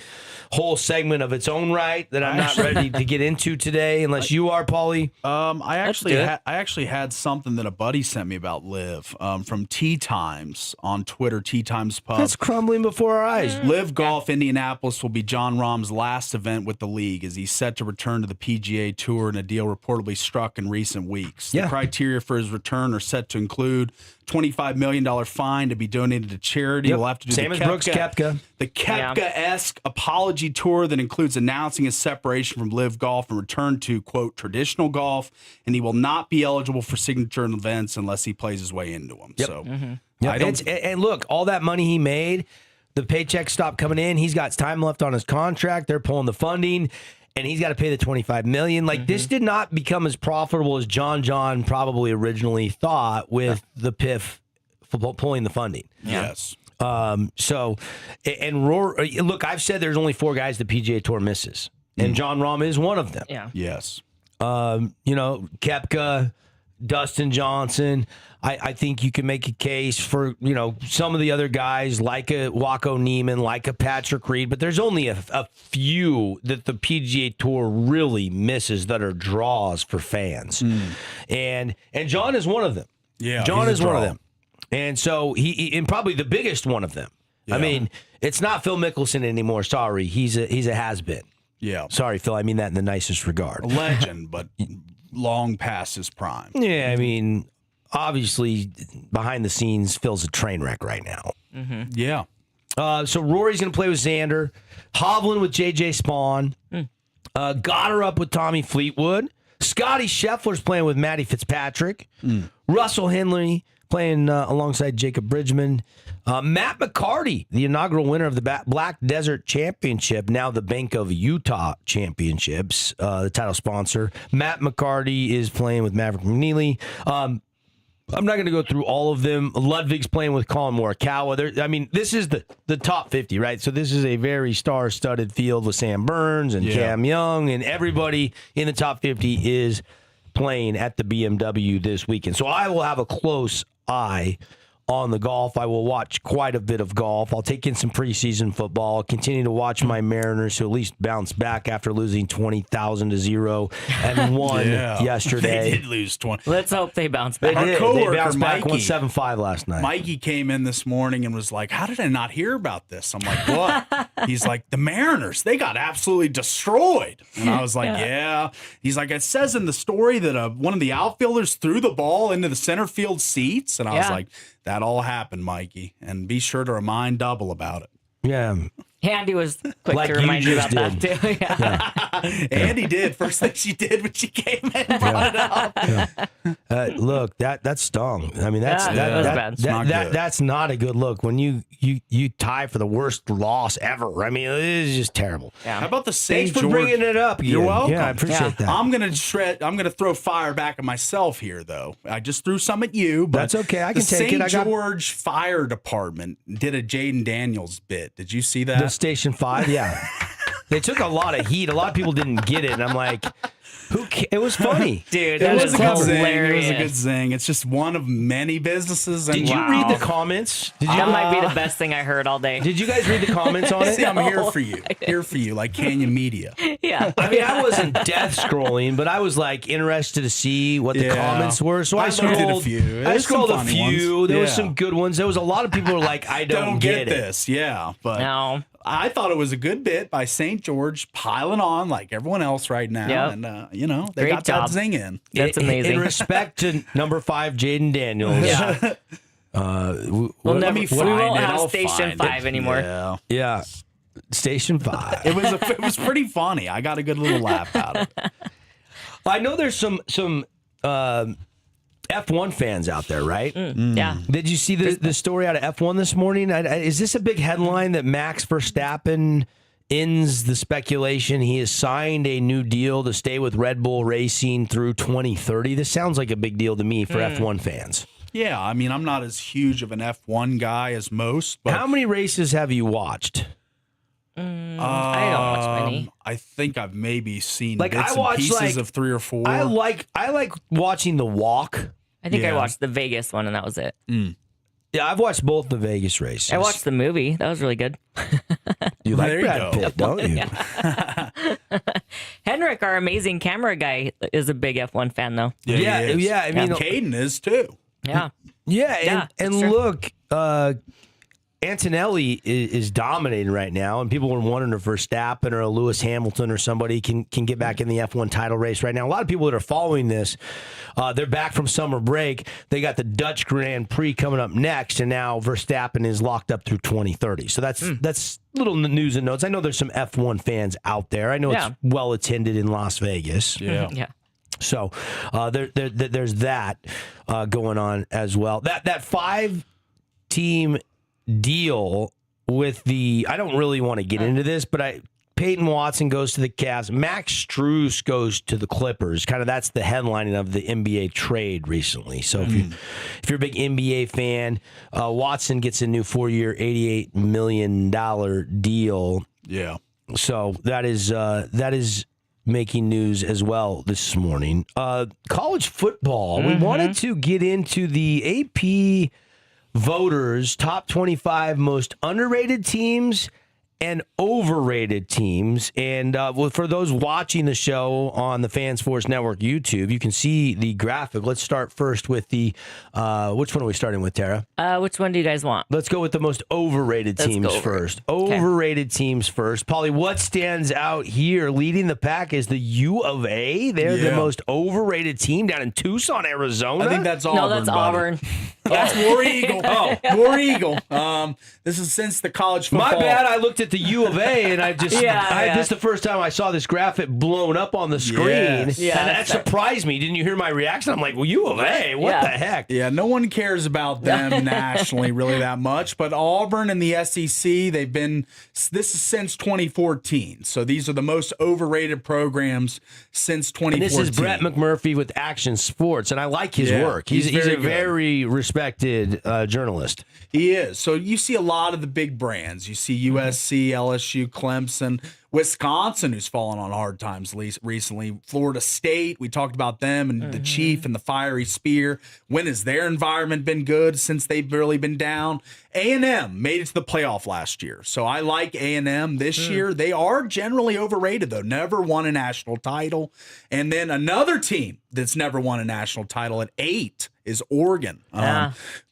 Speaker 2: whole segment of its own right that I'm not ready to get into today, unless you are, Paulie.
Speaker 1: I actually had something that a buddy sent me about Live from Tee Times on Twitter, Tee Times Pub.
Speaker 2: That's crumbling before our eyes.
Speaker 1: Live Golf Indianapolis will be John Rahm's last event with the league as he's set to return to the PGA Tour in a deal reportedly struck in recent weeks.
Speaker 2: Yeah.
Speaker 1: The criteria for his return are set to include $25 million fine to be donated to charity.
Speaker 2: Yep.
Speaker 1: We'll have to do
Speaker 2: Same
Speaker 1: the
Speaker 2: as Brooks Koepka.
Speaker 1: The Koepka-esque apology tour that includes announcing his separation from Live Golf and return to, quote, traditional golf, and he will not be eligible for signature events unless he plays his way into them.
Speaker 2: Yep.
Speaker 1: So,
Speaker 2: And look, all that money he made, the paychecks stopped coming in. He's got time left on his contract. They're pulling the funding, and he's got to pay the $25 million. This did not become as profitable as John probably originally thought with the PIF pulling the funding.
Speaker 1: yes.
Speaker 2: So, and Rory, look, I've said there's only 4 guys the PGA Tour misses, and John Rahm is one of them.
Speaker 4: Yeah.
Speaker 1: Yes.
Speaker 2: Koepka, Dustin Johnson. I think you can make a case for, some of the other guys like a Waco Neiman, like a Patrick Reed, but there's only a few that the PGA Tour really misses that are draws for fans. And John is one of them.
Speaker 1: Yeah,
Speaker 2: John
Speaker 1: he's a
Speaker 2: is one of
Speaker 1: draw.
Speaker 2: them. And so he and probably the biggest one of them.
Speaker 1: Yeah.
Speaker 2: I mean, it's not Phil Mickelson anymore. Sorry. He's a has-been.
Speaker 1: Yeah.
Speaker 2: Sorry, Phil. I mean that in the nicest regard.
Speaker 1: A legend, but long past his prime.
Speaker 2: Yeah, I mean, obviously, behind the scenes, Phil's a train wreck right now.
Speaker 1: Yeah.
Speaker 2: So Rory's going to play with Xander, Hovland with J.J. Spawn, Goddard up with Tommy Fleetwood, Scotty Scheffler's playing with Matty Fitzpatrick, Russell Henley playing alongside Jacob Bridgman. Matt McCarty, the inaugural winner of the Black Desert Championship, now the Bank of Utah Championships, the title sponsor. Matt McCarty is playing with Maverick McNeely. I'm not going to go through all of them. Ludwig's playing with Colin Morikawa. This is the top 50, right? So this is a very star-studded field with Sam Burns and Cam Young, and everybody in the top 50 is playing at the BMW this weekend. So I will have a close eye on the golf. I will watch quite a bit of golf. I'll take in some preseason football. I'll continue to watch my Mariners, who at least bounced back after losing 20,000-0 and won yesterday.
Speaker 1: They did lose 20.
Speaker 4: Let's hope they bounce back.
Speaker 1: Our coworker,
Speaker 2: they bounced back,
Speaker 1: Mikey,
Speaker 2: won 7-5 last night.
Speaker 1: Mikey came in this morning and was like, how did I not hear about this? I'm like, what? He's like, the Mariners, they got absolutely destroyed. And I was like, yeah. He's like, it says in the story that one of the outfielders threw the ball into the center field seats. And I was like, that all happened, Mikey. And be sure to remind Double about it.
Speaker 2: Yeah.
Speaker 4: Andy was quick to remind you about that, too. Yeah.
Speaker 1: Andy did. First thing she did when she came in and brought it up.
Speaker 2: Look, that stung. I mean,
Speaker 4: that was bad.
Speaker 2: That's not a good look when you tie for the worst loss ever. I mean, it is just terrible.
Speaker 1: How about the St.
Speaker 2: Thanks
Speaker 1: George?
Speaker 2: for bringing it up.
Speaker 1: You're welcome.
Speaker 2: Yeah, I appreciate that.
Speaker 1: I'm gonna throw fire back at myself here, though. I just threw some at you, but
Speaker 2: that's okay. I can take it.
Speaker 1: The St. George Fire Department did a Jaden Daniels bit. Did you see that?
Speaker 2: The Station 5, yeah. They took a lot of heat. A lot of people didn't get it. And I'm like, it was funny.
Speaker 4: Dude,
Speaker 1: it was a good zing.
Speaker 4: hilarious.
Speaker 1: It was a good zing. It's just one of many businesses. And
Speaker 2: Did you read the comments?
Speaker 4: That might be the best thing I heard all day.
Speaker 2: Did you guys read the comments on it?
Speaker 1: See, I'm here for you. Here for you, like Canyon Media.
Speaker 4: Yeah.
Speaker 2: I mean, I wasn't death scrolling, but I was like interested to see what the comments were. So I scrolled
Speaker 1: looked at a few.
Speaker 2: I scrolled a few. There was
Speaker 1: Yeah.
Speaker 2: some good ones. There was a lot of people who were like, I don't get it.
Speaker 1: this. Yeah, but
Speaker 4: No.
Speaker 1: I thought it was a good bit by St. George piling on like everyone else right now.
Speaker 4: Yep.
Speaker 1: And, they
Speaker 4: Great
Speaker 1: got
Speaker 4: job.
Speaker 1: that zing in.
Speaker 4: That's amazing.
Speaker 2: In respect to number 5, Jaden Daniels.
Speaker 4: Yeah.
Speaker 1: Let
Speaker 4: we
Speaker 1: me find
Speaker 4: won't
Speaker 1: it.
Speaker 4: have
Speaker 1: I'll
Speaker 4: Station
Speaker 1: find
Speaker 4: 5
Speaker 1: it.
Speaker 4: anymore.
Speaker 2: Yeah. Station 5.
Speaker 1: It was pretty funny. I got a good little laugh out of it.
Speaker 2: I know there's some F1 fans out there, right?
Speaker 4: Yeah.
Speaker 2: Did you see the story out of F1 this morning? Is this a big headline that Max Verstappen ends the speculation? He has signed a new deal to stay with Red Bull Racing through 2030. This sounds like a big deal to me for F1 fans.
Speaker 1: Yeah, I mean, I'm not as huge of an F1 guy as most. But
Speaker 2: how many races have you watched?
Speaker 4: I don't watch many.
Speaker 1: I think I've maybe seen
Speaker 2: Like,
Speaker 1: bits
Speaker 2: I
Speaker 1: and
Speaker 2: watched,
Speaker 1: pieces
Speaker 2: like-
Speaker 1: of 3 or 4.
Speaker 2: I like watching the walk.
Speaker 4: I think I
Speaker 1: Yeah.
Speaker 4: watched the Vegas one, and that was it.
Speaker 2: Yeah, I've watched both the Vegas races.
Speaker 4: I watched the movie. That was really good.
Speaker 2: You like
Speaker 1: There you
Speaker 2: Brad
Speaker 1: go.
Speaker 2: Pitt, don't you?
Speaker 4: Henrik, our amazing camera guy, is a big F1 fan, though.
Speaker 2: Yeah,
Speaker 1: he is.
Speaker 2: yeah, I mean-
Speaker 1: Caden is too.
Speaker 4: Yeah.
Speaker 2: Yeah, and
Speaker 4: that's true.
Speaker 2: look, Antonelli is dominating right now, and people were wondering if Verstappen or a Lewis Hamilton or somebody can get back in the F1 title race right now. A lot of people that are following this, they're back from summer break. They got the Dutch Grand Prix coming up next, and now Verstappen is locked up through 2030. So that's little news and notes. I know there's some F1 fans out there. I know it's well attended in Las Vegas.
Speaker 1: Yeah.
Speaker 4: Yeah.
Speaker 2: So there's that going on as well. That 5-team deal with I don't really want to get into this, but Peyton Watson goes to the Cavs. Max Strus goes to the Clippers. Kind of that's the headlining of the NBA trade recently. So if you're a big NBA fan, Watson gets a new 4-year, $88 million deal.
Speaker 1: Yeah.
Speaker 2: So that is making news as well this morning. College football. We wanted to get into the AP voters' top 25 most underrated teams and overrated teams. And for those watching the show on the Fan Sports Network YouTube, you can see the graphic. Let's start first with the which one are we starting with, Tara?
Speaker 4: Which one do you guys want?
Speaker 2: Let's go with the most overrated teams first. Overrated teams first. Paulie, what stands out here leading the pack is the U of A. They're the most overrated team down in Tucson, Arizona.
Speaker 1: I think that's Auburn.
Speaker 4: No, that's
Speaker 1: buddy.
Speaker 4: Auburn.
Speaker 1: That's War Eagle. War Eagle. This is since the college football.
Speaker 2: My bad. I looked at at the U of A, and this is the first time I saw this graphic blown up on the screen.
Speaker 1: Yes.
Speaker 2: Yeah, and that surprised me. Didn't you hear my reaction? I'm like, well, U of A, what the heck?
Speaker 1: Yeah, no one cares about them nationally really that much, but Auburn and the SEC, this is since 2014. So these are the most overrated programs since 2014.
Speaker 2: And this is Brett McMurphy with Action Sports, and I like his work. He's a very respected journalist.
Speaker 1: He is. So you see a lot of the big brands. You see USC, LSU, Clemson, Wisconsin, who's fallen on hard times recently. Florida State, we talked about them and the Chief and the fiery spear. When has their environment been good since they've really been down? A&M made it to the playoff last year. So I like A&M this year. They are generally overrated, though. Never won a national title. And then another team that's never won a national title at 8 is Oregon.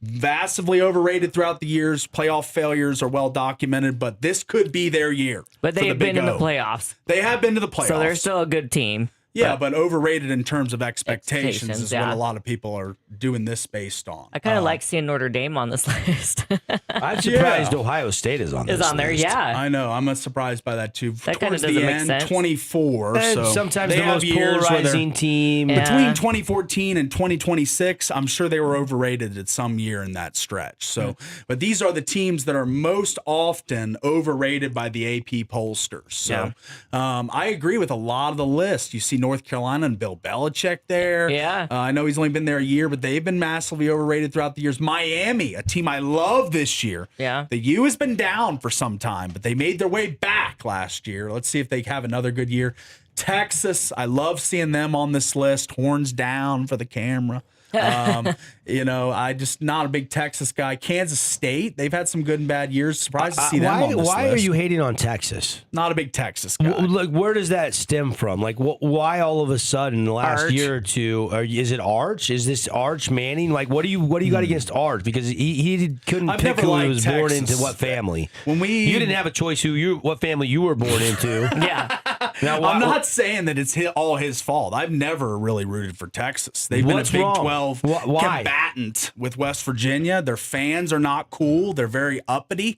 Speaker 1: Vastly overrated throughout the years. Playoff failures are well documented, but this could be their year.
Speaker 4: But they have been in the playoffs.
Speaker 1: They have been to the playoffs.
Speaker 4: So they're still a good team.
Speaker 1: Yeah, but overrated in terms of expectations is what a lot of people are doing this based on.
Speaker 4: I kind of like seeing Notre Dame on this list.
Speaker 2: I'm surprised Ohio State is on this list.
Speaker 4: There, yeah.
Speaker 1: I know. I'm surprised by that, too.
Speaker 4: That kind of doesn't make sense.
Speaker 1: 24. So
Speaker 2: sometimes the most polarizing team.
Speaker 1: Between 2014 and 2026, I'm sure they were overrated at some year in that stretch. So, but these are the teams that are most often overrated by the AP pollsters. So I agree with a lot of the list. You see North Carolina and Bill Belichick there.
Speaker 4: Yeah.
Speaker 1: I know he's only been there a year, but they've been massively overrated throughout the years. Miami, a team I love this year.
Speaker 4: Yeah.
Speaker 1: The U has been down for some time, but they made their way back last year. Let's see if they have another good year. Texas, I love seeing them on this list. Horns down for the camera. I just not a big Texas guy. Kansas State, they've had some good and bad years. Surprised to see them on this list.
Speaker 2: Why are you hating on Texas?
Speaker 1: Not a big Texas guy.
Speaker 2: Like, where does that stem from? Like, why all of a sudden in the last year or two? Is it Arch? Is this Arch Manning? Like, what do you got against Arch? Because he couldn't pick who he was born into, what family. You didn't have a choice what family you were born into.
Speaker 4: Yeah.
Speaker 1: Now, I'm not saying that it's all his fault. I've never really rooted for Texas. They've been a Big 12 combatant with West Virginia. Their fans are not cool. They're very uppity.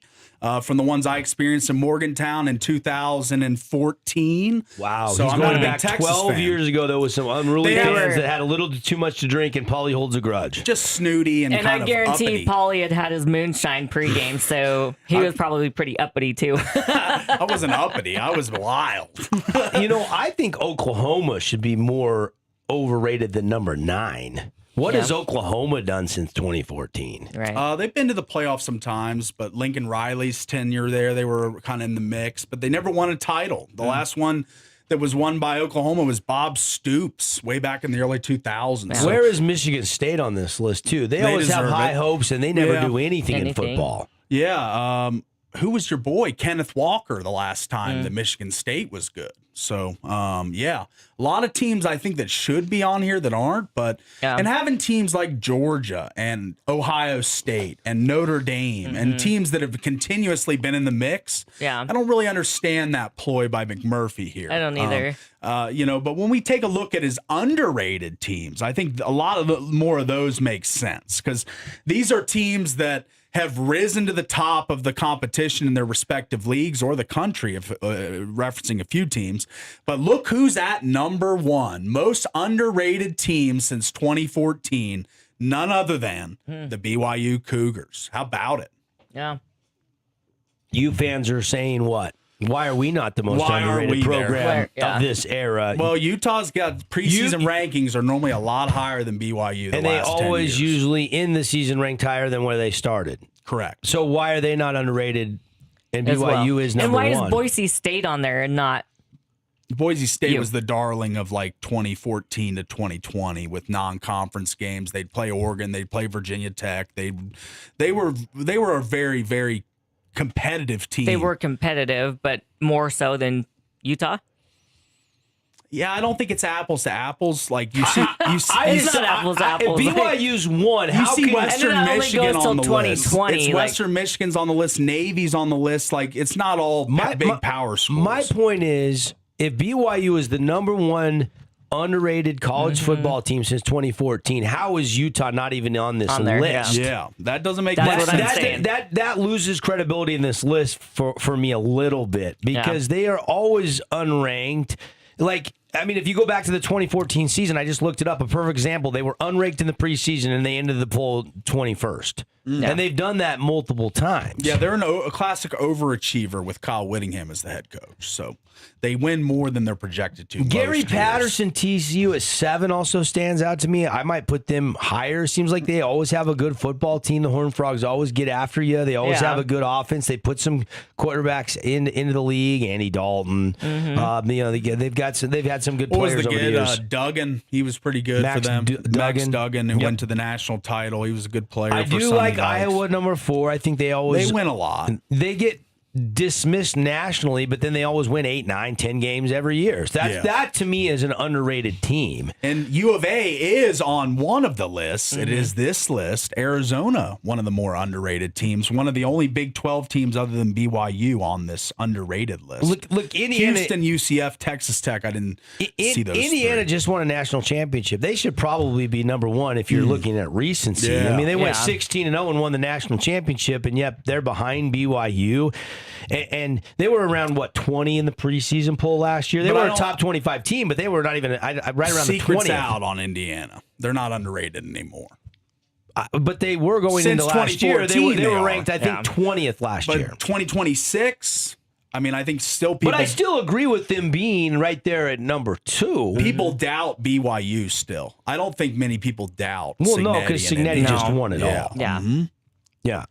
Speaker 1: From the ones I experienced in Morgantown in 2014.
Speaker 2: Wow.
Speaker 1: So
Speaker 2: he's
Speaker 1: I'm
Speaker 2: going
Speaker 1: not a
Speaker 2: back
Speaker 1: big Texas
Speaker 2: 12
Speaker 1: fan.
Speaker 2: years ago, there was some unruly fans that had a little too much to drink, and Paulie holds a grudge.
Speaker 1: Just snooty and kind
Speaker 4: I
Speaker 1: of
Speaker 4: guarantee
Speaker 1: uppity.
Speaker 4: Paulie had his moonshine pregame, so he was probably pretty uppity too.
Speaker 1: I wasn't uppity. I was wild.
Speaker 2: I think Oklahoma should be more overrated than number 9. What has Oklahoma done since 2014?
Speaker 4: Right.
Speaker 1: They've been to the playoffs sometimes, but Lincoln Riley's tenure there, they were kind of in the mix, but they never won a title. The last one that was won by Oklahoma was Bob Stoops way back in the early 2000s.
Speaker 2: So, where is Michigan State on this list, too? They always have high hopes, and they never do anything in football.
Speaker 1: Yeah. Who was your boy? Kenneth Walker the last time that Michigan State was good. So, a lot of teams I think that should be on here that aren't, but and having teams like Georgia and Ohio State and Notre Dame and teams that have continuously been in the mix, I don't really understand that ploy by McMurphy here.
Speaker 4: I don't either.
Speaker 1: But when we take a look at his underrated teams, I think a lot of more of those make sense because these are teams that have risen to the top of the competition in their respective leagues or the country, referencing a few teams. But look who's at number 1, most underrated team since 2014, none other than the BYU Cougars. How about it?
Speaker 4: Yeah.
Speaker 2: You fans are saying what? Why are we not the most underrated program of this era?
Speaker 1: Well, Utah's got preseason rankings are normally a lot higher than BYU.
Speaker 2: And they always usually in the season ranked higher than where they started.
Speaker 1: Correct.
Speaker 2: So why are they not underrated and BYU is number 1?
Speaker 4: And why is Boise State on there and not?
Speaker 1: Boise State was the darling of like 2014 to 2020 with non-conference games. They'd play Oregon, they'd play Virginia Tech. They were a very, very competitive team.
Speaker 4: They were competitive, but more so than Utah.
Speaker 1: Yeah, I don't think it's apples to apples. Like you see,
Speaker 4: it's not apples to apples.
Speaker 2: If BYU's 1,
Speaker 1: you see Western Michigan on the list.
Speaker 4: 2020.
Speaker 1: It's Western Michigan's on the list. Navy's on the list. Like it's not all big power schools.
Speaker 2: My point is, if BYU is the number 1 underrated college football team since 2014. How is Utah not even on this list?
Speaker 1: Yeah, that doesn't make
Speaker 4: That's
Speaker 1: much
Speaker 4: what I'm
Speaker 1: sense.
Speaker 4: saying.
Speaker 2: That loses credibility in this list for me a little bit because they are always unranked. Like, I mean, if you go back to the 2014 season, I just looked it up. A perfect example, they were unranked in the preseason and they ended the poll 21st. And they've done that multiple times.
Speaker 1: Yeah, they're a classic overachiever with Kyle Whittingham as the head coach. So they win more than they're projected to.
Speaker 2: Gary
Speaker 1: most
Speaker 2: Patterson, TCU at 7 also stands out to me. I might put them higher. Seems like they always have a good football team. The Horned Frogs always get after you. They always have a good offense. They put some quarterbacks into the league. Andy Dalton. They've had some good
Speaker 1: What was
Speaker 2: players
Speaker 1: the
Speaker 2: over the
Speaker 1: kid?
Speaker 2: years.
Speaker 1: Duggan. He was pretty good
Speaker 2: Max
Speaker 1: for them. Max
Speaker 2: Duggan.
Speaker 1: Duggan, who went to the national title. He was a good player.
Speaker 2: I
Speaker 1: for
Speaker 2: do
Speaker 1: Sunday
Speaker 2: like
Speaker 1: Dykes.
Speaker 2: Iowa number 4. I think they
Speaker 1: win a lot.
Speaker 2: They get dismissed nationally, but then they always win 8, 9, 10 games every year. So that to me is an underrated team.
Speaker 1: And U of A is on one of the lists. It is this list. Arizona, one of the more underrated teams. One of the only Big 12 teams other than BYU on this underrated list.
Speaker 2: Look, Indiana,
Speaker 1: Houston, UCF, Texas Tech. I didn't see those.
Speaker 2: Indiana
Speaker 1: three.
Speaker 2: just won a national championship. They should probably be number 1 if you're looking at recency.
Speaker 1: Yeah.
Speaker 2: I mean, they went 16-0 and won the national championship, and yet they're behind BYU. And they were around, 20 in the preseason poll last year? They were a top 25 team, but they were not even right around
Speaker 1: Secret's
Speaker 2: the 20th.
Speaker 1: out on Indiana. They're not underrated anymore.
Speaker 2: But they were going
Speaker 1: Since
Speaker 2: into last year. They were
Speaker 1: they are.
Speaker 2: ranked, I think, 20th last
Speaker 1: But
Speaker 2: year.
Speaker 1: 2026, I mean, I think still people.
Speaker 2: But I still agree with them being right there at number 2.
Speaker 1: People doubt BYU still. I don't think many people doubt.
Speaker 2: Well,
Speaker 1: Cignetti
Speaker 2: no, because
Speaker 1: and
Speaker 2: Cignetti
Speaker 1: Indiana.
Speaker 2: just won it all.
Speaker 4: Yeah.
Speaker 2: Yeah.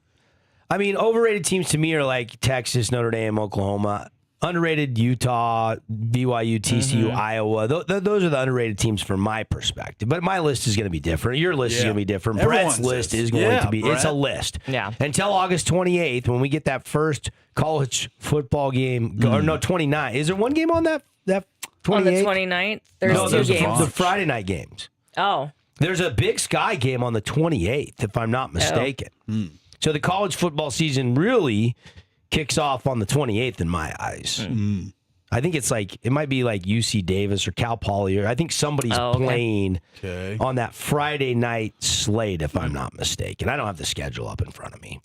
Speaker 2: I mean, overrated teams to me are like Texas, Notre Dame, Oklahoma. Underrated Utah, BYU, TCU, Iowa. Those are the underrated teams from my perspective. But my list is going to be different. Your list is going to be different.
Speaker 1: Everyone's
Speaker 2: Brett's list
Speaker 1: is.
Speaker 2: is going
Speaker 1: Yeah,
Speaker 2: to be. It's a
Speaker 1: Brett.
Speaker 2: list.
Speaker 4: Yeah.
Speaker 2: Until August 28th, when we get that first college football game. Or no, 29. Is there one game on that 28th?
Speaker 4: On the 29th, there's
Speaker 2: No,
Speaker 4: 2
Speaker 2: there's
Speaker 4: games.
Speaker 2: the Friday night games.
Speaker 4: Oh.
Speaker 2: There's a Big Sky game on the 28th, if I'm not mistaken. So the college football season really kicks off on the 28th in my eyes. I think it might be like UC Davis or Cal Poly, or I think somebody's playing on that Friday night slate, if I'm not mistaken. I don't have the schedule up in front of me.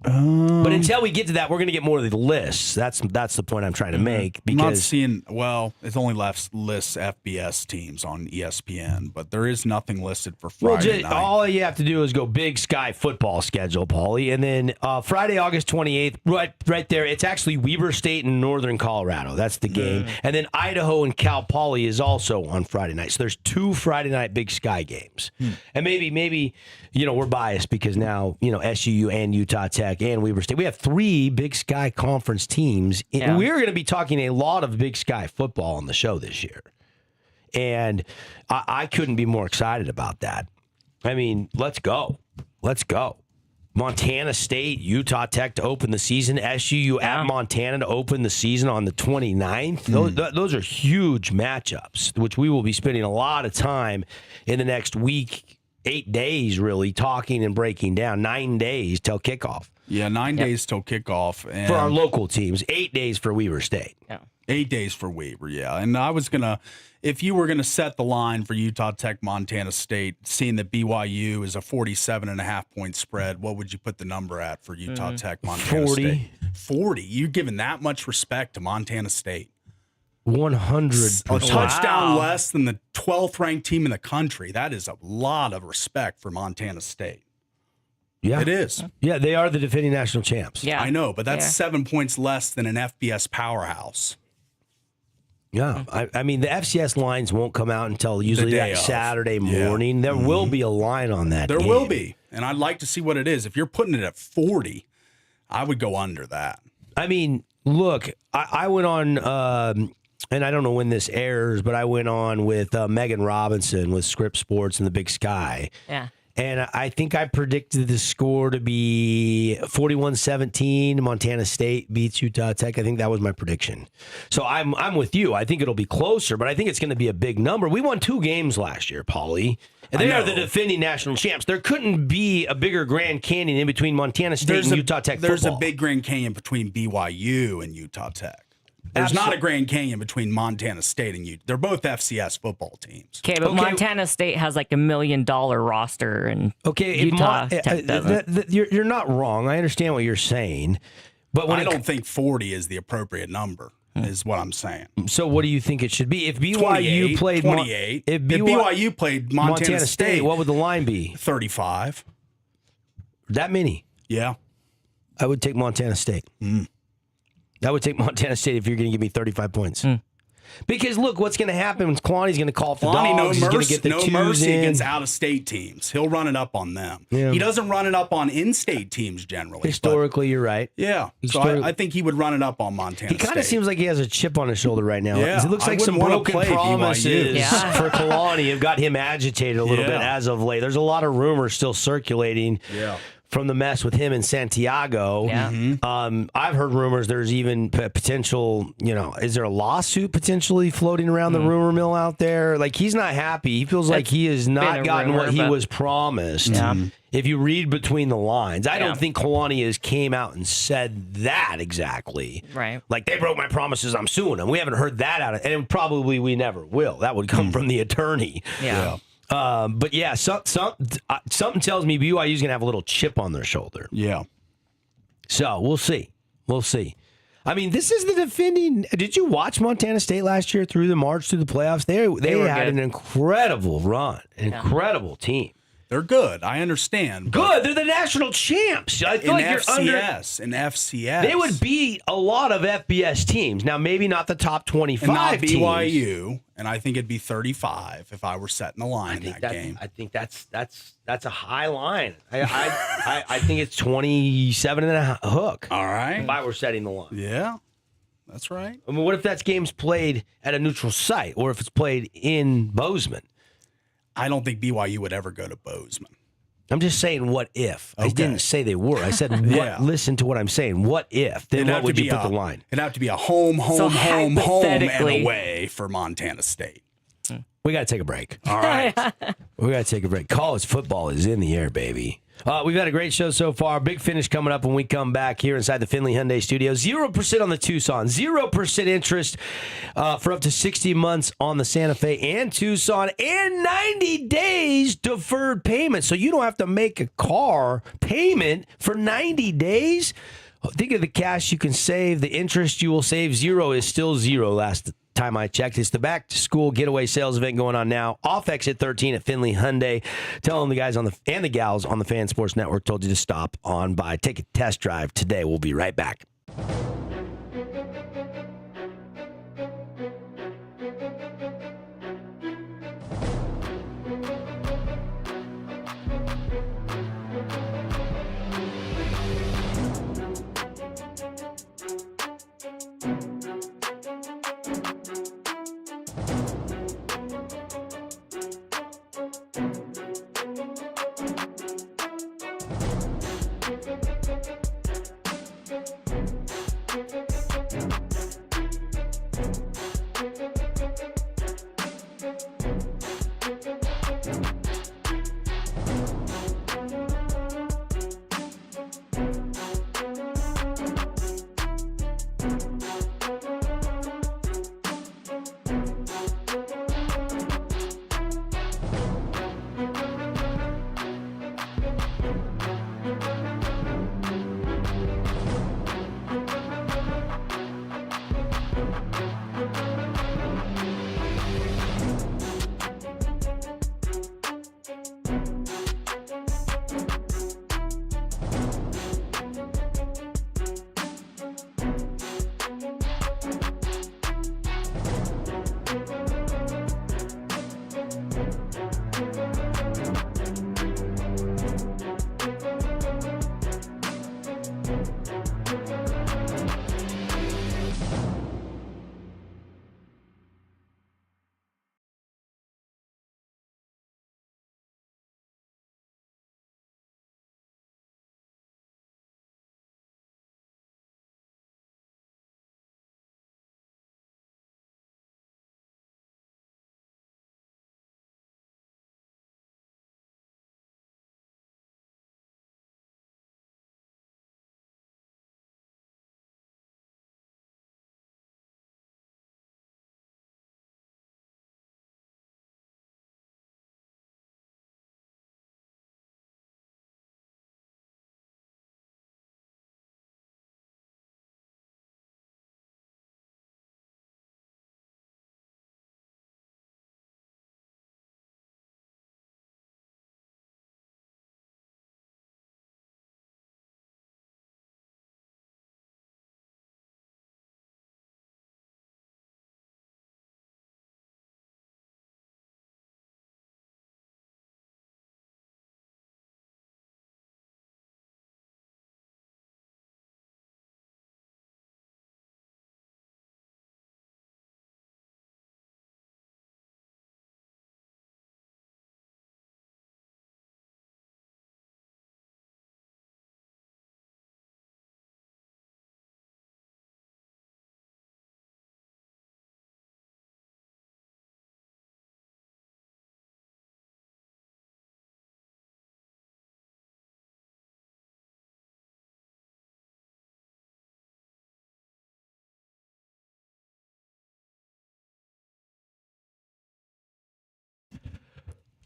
Speaker 2: But until we get to that, we're going to get more of the lists. That's the point I'm trying to make.
Speaker 1: I'm not
Speaker 2: Because
Speaker 1: seeing, it's only lists FBS teams on ESPN, but there is nothing listed for Friday night.
Speaker 2: all you have to do is go Big Sky football schedule, Paulie, and then Friday, August 28th, right there. It's actually Weber State and Northern Colorado. That's the game, and then Idaho and Cal Poly is also on Friday night. So there's 2 Friday night Big Sky games, and maybe we're biased because now SUU and Utah Tech and Weber State. We have 3 Big Sky Conference teams.
Speaker 4: Yeah.
Speaker 2: We're going to be talking a lot of Big Sky football on the show this year. And I couldn't be more excited about that. I mean, let's go. Let's go. Montana State, Utah Tech to open the season. SUU at Montana to open the season on the 29th. Those are huge matchups, which we will be spending a lot of time in the next week, 8 days, really, talking and breaking down. 9 days till kickoff.
Speaker 1: Yeah, 9 days till kickoff. And
Speaker 2: For our local teams, 8 days for Weber State.
Speaker 4: Yeah.
Speaker 1: 8 days for Weber, yeah. And I was going to, if you were going to set the line for Utah Tech, Montana State, seeing that BYU is a 47.5-point spread, what would you put the number at for Utah Tech, Montana
Speaker 2: 40.
Speaker 1: State? 40. You're giving that much respect to Montana State.
Speaker 2: 100%.
Speaker 1: A touchdown less than the 12th ranked team in the country. That is a lot of respect for Montana State.
Speaker 2: Yeah.
Speaker 1: It is.
Speaker 2: Yeah, they are the defending national champs.
Speaker 4: Yeah.
Speaker 1: I know, but that's 7 points less than an FBS powerhouse.
Speaker 2: Yeah, I mean, the FCS lines won't come out until usually
Speaker 1: day
Speaker 2: that
Speaker 1: of.
Speaker 2: Saturday morning. There will be a line on that
Speaker 1: There
Speaker 2: game.
Speaker 1: will be, and I'd like to see what it is. If you're putting it at 40, I would go under that.
Speaker 2: I mean, look, I went on, and I don't know when this airs, but I went on with Megan Robinson with Script Sports and the Big Sky.
Speaker 4: Yeah.
Speaker 2: And I think I predicted the score to be 41-17. Montana State beats Utah Tech. I think that was my prediction. So I'm with you. I think it'll be closer, but I think it's going to be a big number. We won 2 games last year, Paulie. And they are the defending national champs. There couldn't be a bigger Grand Canyon in between Montana State and Utah Tech
Speaker 1: There's
Speaker 2: football.
Speaker 1: a big Grand Canyon between BYU and Utah Tech. There's not a Grand Canyon between Montana State and Utah. They're both FCS football teams.
Speaker 4: Okay, but Montana State has like $1 million roster, and Utah Tech doesn't.
Speaker 2: You're not wrong. I understand what you're saying, but when
Speaker 1: I don't think 40 is the appropriate number. Is what I'm saying.
Speaker 2: So what do you think it should be? If BYU played
Speaker 1: 28, if BYU played Montana State,
Speaker 2: what would the line be?
Speaker 1: 35.
Speaker 2: That many?
Speaker 1: Yeah.
Speaker 2: I would take Montana State. I would take Montana State if you're going to give me 35 points. Because look, what's going to happen is Kalani's going to call for the dogs. He's going to get the twos
Speaker 1: mercy
Speaker 2: in.
Speaker 1: against out-of-state teams. He'll run it up on them.
Speaker 2: Yeah.
Speaker 1: He doesn't run it up on in-state teams generally.
Speaker 2: Historically, you're right.
Speaker 1: Yeah. So I think he would run it up on Montana State.
Speaker 2: He kind of seems like he has a chip on his shoulder right now.
Speaker 1: Yeah,
Speaker 2: It looks like some broken promises
Speaker 4: BYU.
Speaker 2: for Kalani have got him agitated a little bit as of late. There's a lot of rumors still circulating. From the mess with him in Santiago. I've heard rumors there's even potential, is there a lawsuit potentially floating around the rumor mill out there? Like, he's not happy. He feels like he has not gotten what he was promised. If you read between the lines, I don't think Kalani has came out and said that exactly.
Speaker 4: Right.
Speaker 2: Like, they broke my promises, I'm suing them. We haven't heard that out of it. And probably we never will. That would come from the attorney. But yeah, something tells me BYU is going to have a little chip on their shoulder.
Speaker 1: Yeah.
Speaker 2: So we'll see. We'll see. I mean, this is the defending. Did you watch Montana State last year through the march through the playoffs? They had an incredible run, incredible team.
Speaker 1: They're good. I understand.
Speaker 2: Good. They're the national champs. I feel like you're
Speaker 1: in FCS.
Speaker 2: They would beat a lot of FBS teams. Now, maybe not the top 25
Speaker 1: and not
Speaker 2: teams.
Speaker 1: BYU, and I think it'd be 35 if I were setting the line in that game.
Speaker 2: I think that's a high line. I think it's 27 and a hook.
Speaker 1: All right.
Speaker 2: If I were setting the line.
Speaker 1: Yeah, that's right.
Speaker 2: I mean, what if that game's played at a neutral site, or if it's played in Bozeman?
Speaker 1: I don't think BYU would ever go to Bozeman.
Speaker 2: I'm just saying, what if? I didn't say they were. I said, listen to what I'm saying. What if? Then what would you put the line?
Speaker 1: It'd have to be a home, and away for Montana State.
Speaker 2: We got to take a break.
Speaker 1: All right.
Speaker 2: We got to take a break. College football is in the air, baby. We've had a great show so far. Big finish coming up when we come back here inside the Finley Hyundai studio. 0% on the Tucson. 0% interest for up to 60 months on the Santa Fe and Tucson. And 90 days deferred payment. So you don't have to make a car payment for 90 days. Think of the cash you can save. The interest you will save. Zero is still zero last time I checked. It's the back-to-school getaway sales event going on now. Off exit 13 at Finley Hyundai. Tell them the guys and the gals on the Fan Sports Network told you to stop on by. Take a test drive today. We'll be right back.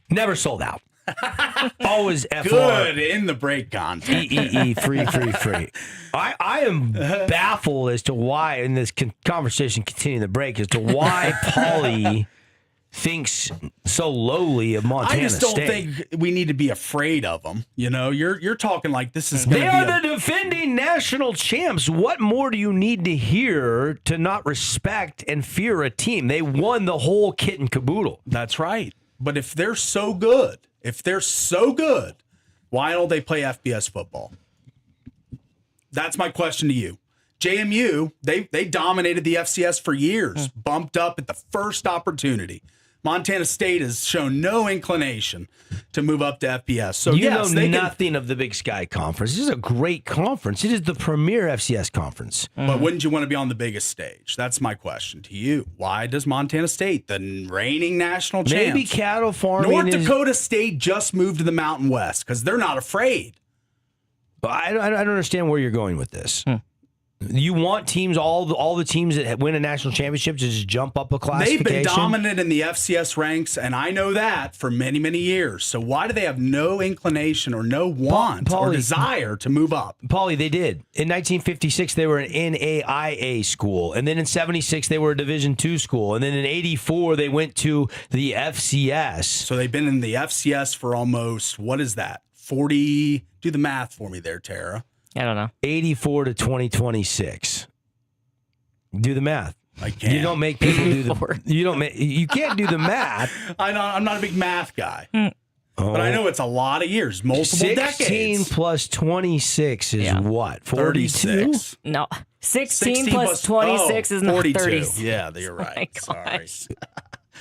Speaker 2: Never sold out. Always FR.
Speaker 1: Good in the break content.
Speaker 2: Free. I am baffled as to why, in this conversation continuing the break, as to why Paulie thinks so lowly of Montana State.
Speaker 1: I just don't think we need to be afraid of them. You know, you're talking like this is going to be.
Speaker 2: They are the defending national champs. What more do you need to hear to not respect and fear a team? They won the whole kit and caboodle.
Speaker 1: That's right. But if they're so good, why don't they play FBS football? That's my question to you. JMU, they dominated the FCS for years, bumped up at the first opportunity. Montana State has shown no inclination to move up to FBS. So
Speaker 2: you know nothing of the Big Sky Conference. This is a great conference. It is the premier FCS conference.
Speaker 1: But wouldn't you want to be on the biggest stage? That's my question to you. Why does Montana State, the reigning national champs,
Speaker 2: maybe cattle farming?
Speaker 1: North Dakota State just moved to the Mountain West because they're not afraid.
Speaker 2: I don't understand where you're going with this. You want teams, all the teams that win a national championship, to just jump up a classification?
Speaker 1: They've been dominant in the FCS ranks, and I know that for many, many years. So why do they have no inclination or no want or desire to move up?
Speaker 2: Paulie, they did. In 1956, they were an NAIA school. And then in 76, they were a Division II school. And then in 84, they went to the FCS.
Speaker 1: So they've been in the FCS for almost, what is that, 40? Do the math for me there, Tara.
Speaker 4: I don't know.
Speaker 2: 84 to 2026. Do the math.
Speaker 1: I can't.
Speaker 2: You don't make people do the. You can't do the math.
Speaker 1: I'm not a big math guy, but I know it's a lot of years, multiple
Speaker 2: 16
Speaker 1: decades.
Speaker 2: plus 26 is what? 42?
Speaker 4: No. 16 plus 26 is not
Speaker 1: 42.
Speaker 4: 30.
Speaker 1: Yeah, you're right.
Speaker 4: Oh
Speaker 1: Sorry.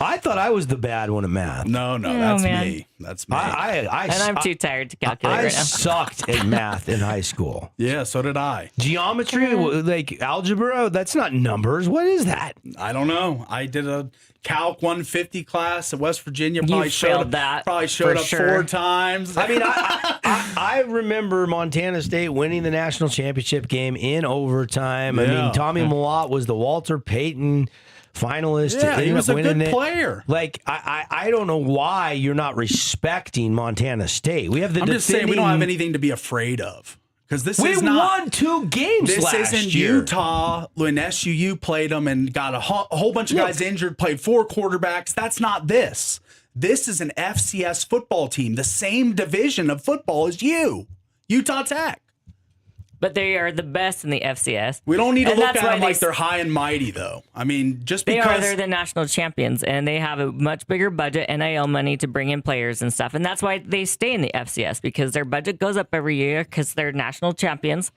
Speaker 2: I thought I was the bad one at math.
Speaker 1: No, that's me. That's me.
Speaker 4: And I'm too tired to calculate right now.
Speaker 2: I sucked at math in high school.
Speaker 1: Yeah, so did I.
Speaker 2: Geometry, like algebra, that's not numbers. What is that?
Speaker 1: I don't know. I did a Calc 150 class at West Virginia. Probably
Speaker 4: failed that.
Speaker 1: Probably showed up
Speaker 4: sure.
Speaker 1: 4 times.
Speaker 2: I mean, I remember Montana State winning the national championship game in overtime. I mean, Tommy Malott was the Walter Payton finalist.
Speaker 1: Yeah, he was a good player.
Speaker 2: Like, I don't know why you're not respecting Montana State. We have the
Speaker 1: I'm just saying we don't have anything to be afraid of. Because this is not.
Speaker 2: We won 2 games
Speaker 1: this
Speaker 2: last
Speaker 1: isn't
Speaker 2: year.
Speaker 1: Utah when SUU played them and got a whole bunch of guys injured, played 4 quarterbacks. That's not this. This is an FCS football team, the same division of football as Utah Tech.
Speaker 4: But they are the best in the FCS.
Speaker 1: We don't need to look at them like they're high and mighty, though. I mean, just because
Speaker 4: they're the national champions, and they have a much bigger budget, NIL money to bring in players and stuff, and that's why they stay in the FCS, because their budget goes up every year because they're national champions.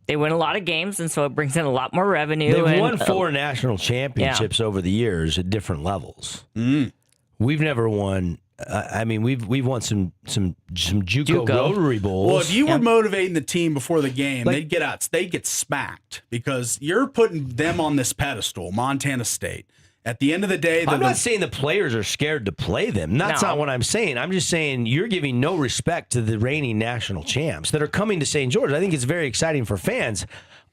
Speaker 4: They win a lot of games, and so it brings in a lot more revenue.
Speaker 2: They've won 4 national championships over the years at different levels. We've never won. I mean, we've won some JUCO Rotary Bowls.
Speaker 1: Well, if you were motivating the team before the game, they'd get smacked because you're putting them on this pedestal, Montana State. At the end of the day,
Speaker 2: I'm not saying the players are scared to play them. That's not what I'm saying. I'm just saying you're giving no respect to the reigning national champs that are coming to St. George. I think it's very exciting for fans.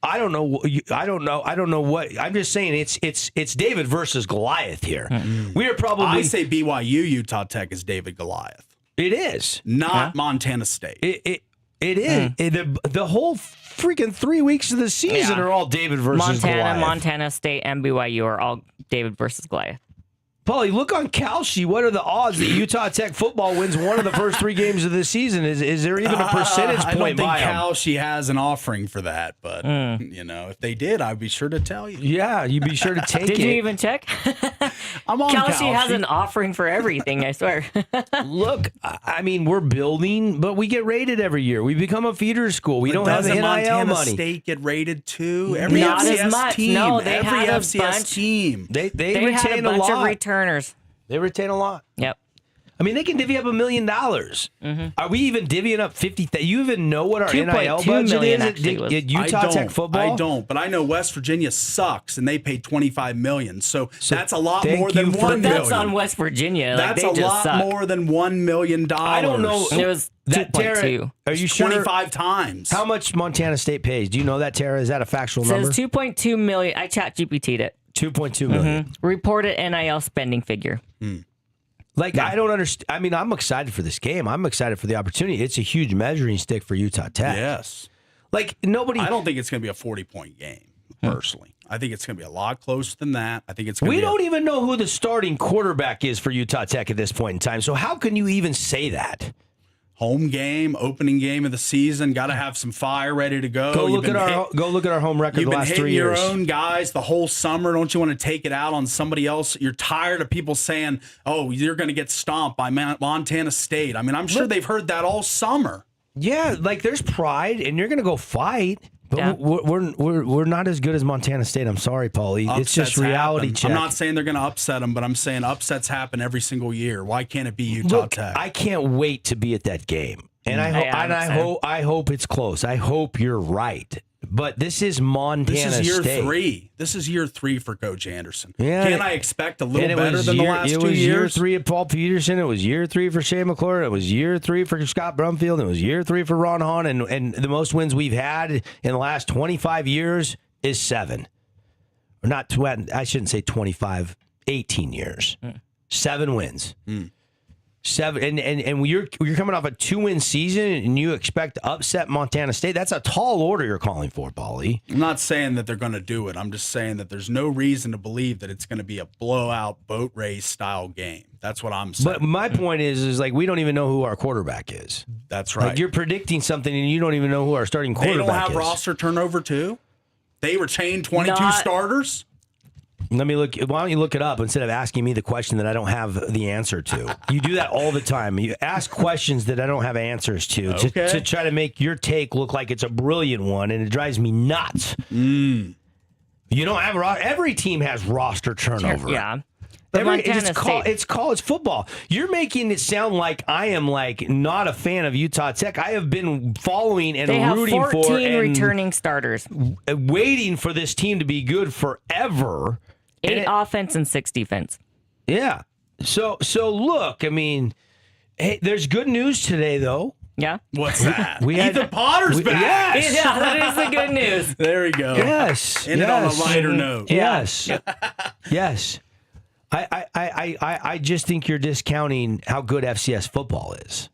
Speaker 2: I don't know what. I'm just saying it's David versus Goliath here. We are probably.
Speaker 1: I say BYU Utah Tech is David Goliath.
Speaker 2: It is
Speaker 1: not Montana State.
Speaker 2: It is. The whole freaking 3 weeks of the season are all David versus Goliath.
Speaker 4: Montana State and BYU are all David versus Goliath.
Speaker 2: Paulie, look on Kalshi. What are the odds that Utah Tech football wins one of the first 3 games of the season? Is there even a percentage point?
Speaker 1: I don't think
Speaker 2: by
Speaker 1: Kalshi has an offering for that, but if they did, I'd be sure to tell you.
Speaker 2: Yeah, you'd be sure to take it.
Speaker 4: Did you even check?
Speaker 1: I'm on
Speaker 4: Kalshi has an offering for everything, I swear.
Speaker 2: Look, I mean, we're building, but we get rated every year. We become a feeder school. We don't have the NIL
Speaker 1: Montana
Speaker 2: money.
Speaker 1: State get rated too? Every
Speaker 4: Not
Speaker 1: FCS
Speaker 4: as much.
Speaker 1: team.
Speaker 4: No, they
Speaker 1: every
Speaker 4: had a
Speaker 1: FCS
Speaker 4: bunch.
Speaker 1: team.
Speaker 2: They
Speaker 4: They had
Speaker 2: retain
Speaker 4: a
Speaker 2: a
Speaker 4: bunch of
Speaker 2: lot.
Speaker 4: returners.
Speaker 2: They retain a lot.
Speaker 4: Yep.
Speaker 2: I mean, they can divvy up $1 million. Are we even divvying up 50? You even know what our
Speaker 4: 2.2
Speaker 2: NIL budget
Speaker 4: million
Speaker 2: is
Speaker 4: actually was.
Speaker 2: at Utah Tech football?
Speaker 1: I don't, but I know West Virginia sucks, and they paid $25 million. So that's a lot
Speaker 2: thank
Speaker 1: more
Speaker 2: you
Speaker 1: than
Speaker 2: for
Speaker 1: $1
Speaker 4: But
Speaker 1: million.
Speaker 4: that's on West Virginia.
Speaker 1: That's
Speaker 4: like, they
Speaker 1: a
Speaker 4: just
Speaker 1: lot
Speaker 4: suck.
Speaker 1: more than $1 million.
Speaker 2: I don't know.
Speaker 4: It was
Speaker 2: That
Speaker 4: 2.2.
Speaker 2: Are you sure?
Speaker 1: 25 times.
Speaker 2: How much Montana State pays? Do you know that, Tara? Is that a factual
Speaker 4: It
Speaker 2: number?
Speaker 4: says 2.2 million. I chat GPT'd it.
Speaker 2: 2.2 million.
Speaker 4: Reported NIL spending figure.
Speaker 2: Like, I don't understand. I mean, I'm excited for this game. I'm excited for the opportunity. It's a huge measuring stick for Utah Tech.
Speaker 1: Yes.
Speaker 2: Like, nobody.
Speaker 1: I don't think it's going to be a 40-point game, personally. I think it's going to be a lot closer than that. I think it's going to be.
Speaker 2: We don't even know who the starting quarterback is for Utah Tech at this point in time. So how can you even say that?
Speaker 1: Home game, opening game of the season. Got to have some fire ready to go.
Speaker 2: Go look at our home record the last 3 years.
Speaker 1: You've been hitting your own guys the whole summer. Don't you want to take it out on somebody else? You're tired of people saying, "Oh, you're going to get stomped by Montana State." I mean, I'm sure they've heard that all summer.
Speaker 2: Yeah, like there's pride, and you're going to go fight. But we're not as good as Montana State. I'm sorry, Paulie. It's just reality check.
Speaker 1: I'm not saying they're going to upset them, but I'm saying upsets happen every single year. Why can't it be Utah Tech?
Speaker 2: I can't wait to be at that game, and I hope it's close. I hope you're right. But this is Montana State.
Speaker 1: This is year 3. This is year 3 for Coach Anderson.
Speaker 2: Yeah,
Speaker 1: can I expect a little better than the last 2 years? It was
Speaker 2: year 3 of Paul Peterson. It was year 3 for Shea McClure. It was year 3 for Scott Brumfield. It was year 3 for Ron Hahn. And the most wins we've had in the last 25 years is 7. Or not, I shouldn't say 25, 18 years. 7 wins. 7, and you're coming off a 2-win season, and you expect to upset Montana State. That's a tall order you're calling for, Paulie.
Speaker 1: I'm not saying that they're going to do it. I'm just saying that there's no reason to believe that it's going to be a blowout boat race style game. That's what I'm saying.
Speaker 2: But my point is like we don't even know who our quarterback is.
Speaker 1: That's right.
Speaker 2: Like you're predicting something, and you don't even know who our starting quarterback is.
Speaker 1: They don't have roster turnover too. They retained 22 starters.
Speaker 2: Let me look. Why don't you look it up instead of asking me the question that I don't have the answer to? You do that all the time. You ask questions that I don't have answers to to try to make your take look like it's a brilliant one, and it drives me nuts. You don't have every team has roster turnover.
Speaker 4: Yeah.
Speaker 2: It's college football. You're making it sound like I am like not a fan of Utah Tech. I have been following and rooting for
Speaker 4: 14 returning starters,
Speaker 2: waiting for this team to be good forever.
Speaker 4: 8 offense and 6 defense.
Speaker 2: Yeah. So look, I mean, hey, there's good news today, though.
Speaker 4: Yeah.
Speaker 1: What's that? Ethan Potter's back.
Speaker 2: Yes.
Speaker 4: Yeah, that is the good news.
Speaker 1: There we go.
Speaker 2: Yes.
Speaker 1: Ended on a lighter note.
Speaker 2: Yes. Yes. I just think you're discounting how good FCS football is.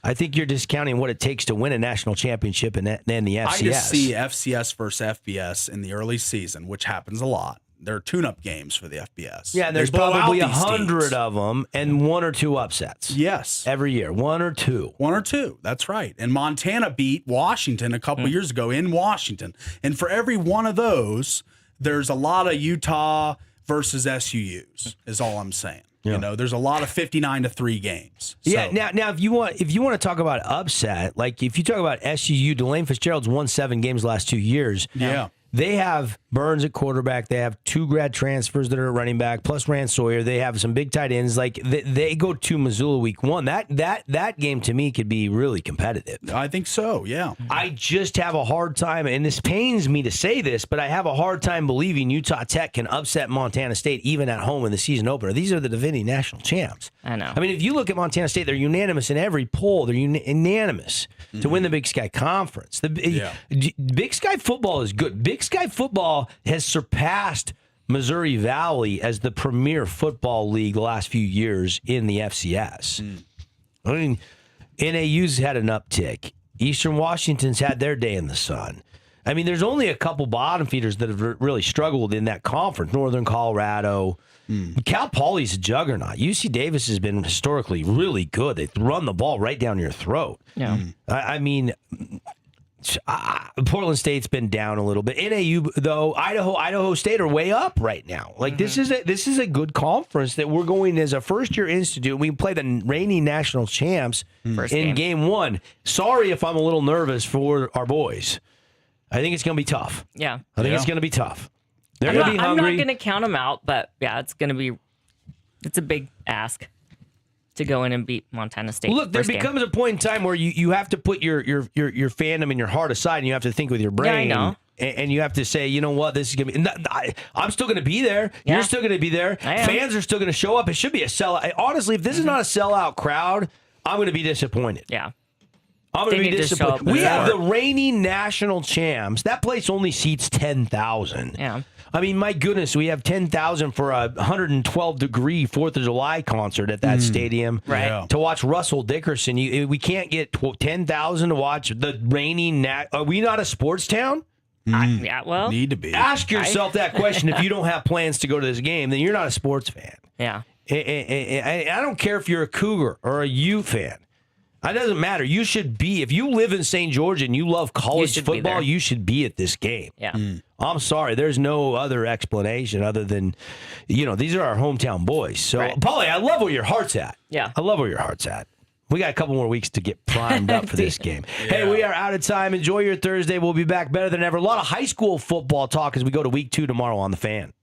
Speaker 2: I think you're discounting what it takes to win a national championship in the FCS.
Speaker 1: I just see FCS versus FBS in the early season, which happens a lot. There are tune-up games for the FBS.
Speaker 2: Yeah, and there's probably 100 of them and 1 or 2 upsets.
Speaker 1: Yes.
Speaker 2: Every year, 1 or 2.
Speaker 1: 1 or 2, that's right. And Montana beat Washington a couple years ago in Washington. And for every one of those, there's a lot of Utah versus SUUs, is all I'm saying. Yeah. You know, there's a lot of 59-3 games. So.
Speaker 2: Yeah. Now, if you want to talk about upset, like if you talk about SUU, Delane Fitzgerald's won 7 games the last 2 years.
Speaker 1: Yeah.
Speaker 2: They have Burns at quarterback. They have 2 grad transfers that are running back, plus Rand Sawyer. They have some big tight ends. Like they go to Missoula week 1. That game to me could be really competitive.
Speaker 1: I think so. Yeah.
Speaker 2: I just have a hard time, and this pains me to say this, but I have a hard time believing Utah Tech can upset Montana State even at home in the season opener. These are the defending national champs.
Speaker 4: I know.
Speaker 2: I mean, if you look at Montana State, they're unanimous in every poll. They're unanimous to win the Big Sky Conference. Big Sky football is good. Big Sky football has surpassed Missouri Valley as the premier football league the last few years in the FCS. I mean, NAU's had an uptick. Eastern Washington's had their day in the sun. I mean, there's only a couple bottom feeders that have really struggled in that conference. Northern Colorado. Cal Poly's a juggernaut. UC Davis has been historically really good. They run the ball right down your throat.
Speaker 4: Yeah.
Speaker 2: I mean, Portland State's been down a little bit. NAU, though, Idaho State are way up right now. Like this is a good conference that we're going as a first-year institute. We can play the reigning national champs in game 1. Sorry if I'm a little nervous for our boys. I think it's going to be tough.
Speaker 4: Yeah.
Speaker 2: I think it's going to be tough. They're going to be hungry.
Speaker 4: I'm not going to count them out, but yeah, it's a big ask to go in and beat Montana State.
Speaker 2: Look, there becomes a point in time where you have to put your fandom and your heart aside, and you have to think with your brain.
Speaker 4: Yeah, I know.
Speaker 2: And you have to say, you know what, this is going to be... I'm still going to be there.
Speaker 4: Yeah.
Speaker 2: You're still going to be there. Fans are still going to show up. It should be a sellout. Honestly, if this is not a sellout crowd, I'm going to be disappointed.
Speaker 4: Yeah.
Speaker 2: I'm going to be disappointed. We have the reigning national champs. That place only seats 10,000.
Speaker 4: Yeah.
Speaker 2: I mean, my goodness, we have 10,000 for a 112-degree 4th of July concert at that stadium.
Speaker 4: Right.
Speaker 1: Yeah.
Speaker 2: To watch Russell Dickerson. We can't get 10,000 to watch the reigning Are we not a sports town?
Speaker 4: Yeah, well,
Speaker 1: Need to be.
Speaker 2: Ask yourself that question. If you don't have plans to go to this game, then you're not a sports fan.
Speaker 4: yeah.
Speaker 2: I don't care if you're a Cougar or a U fan. It doesn't matter. You should be. If you live in St. George and you love college
Speaker 4: should be
Speaker 2: football,
Speaker 4: there.
Speaker 2: you should be at this game.
Speaker 4: Yeah.
Speaker 2: I'm sorry. There's no other explanation other than, these are our hometown boys. So,
Speaker 4: Right.
Speaker 2: Paulie, I love where your heart's at.
Speaker 4: Yeah.
Speaker 2: I love where your heart's at. We got a couple more weeks to get primed up for this game. Hey, we are out of time. Enjoy your Thursday. We'll be back better than ever. A lot of high school football talk as we go to week 2 tomorrow on The Fan.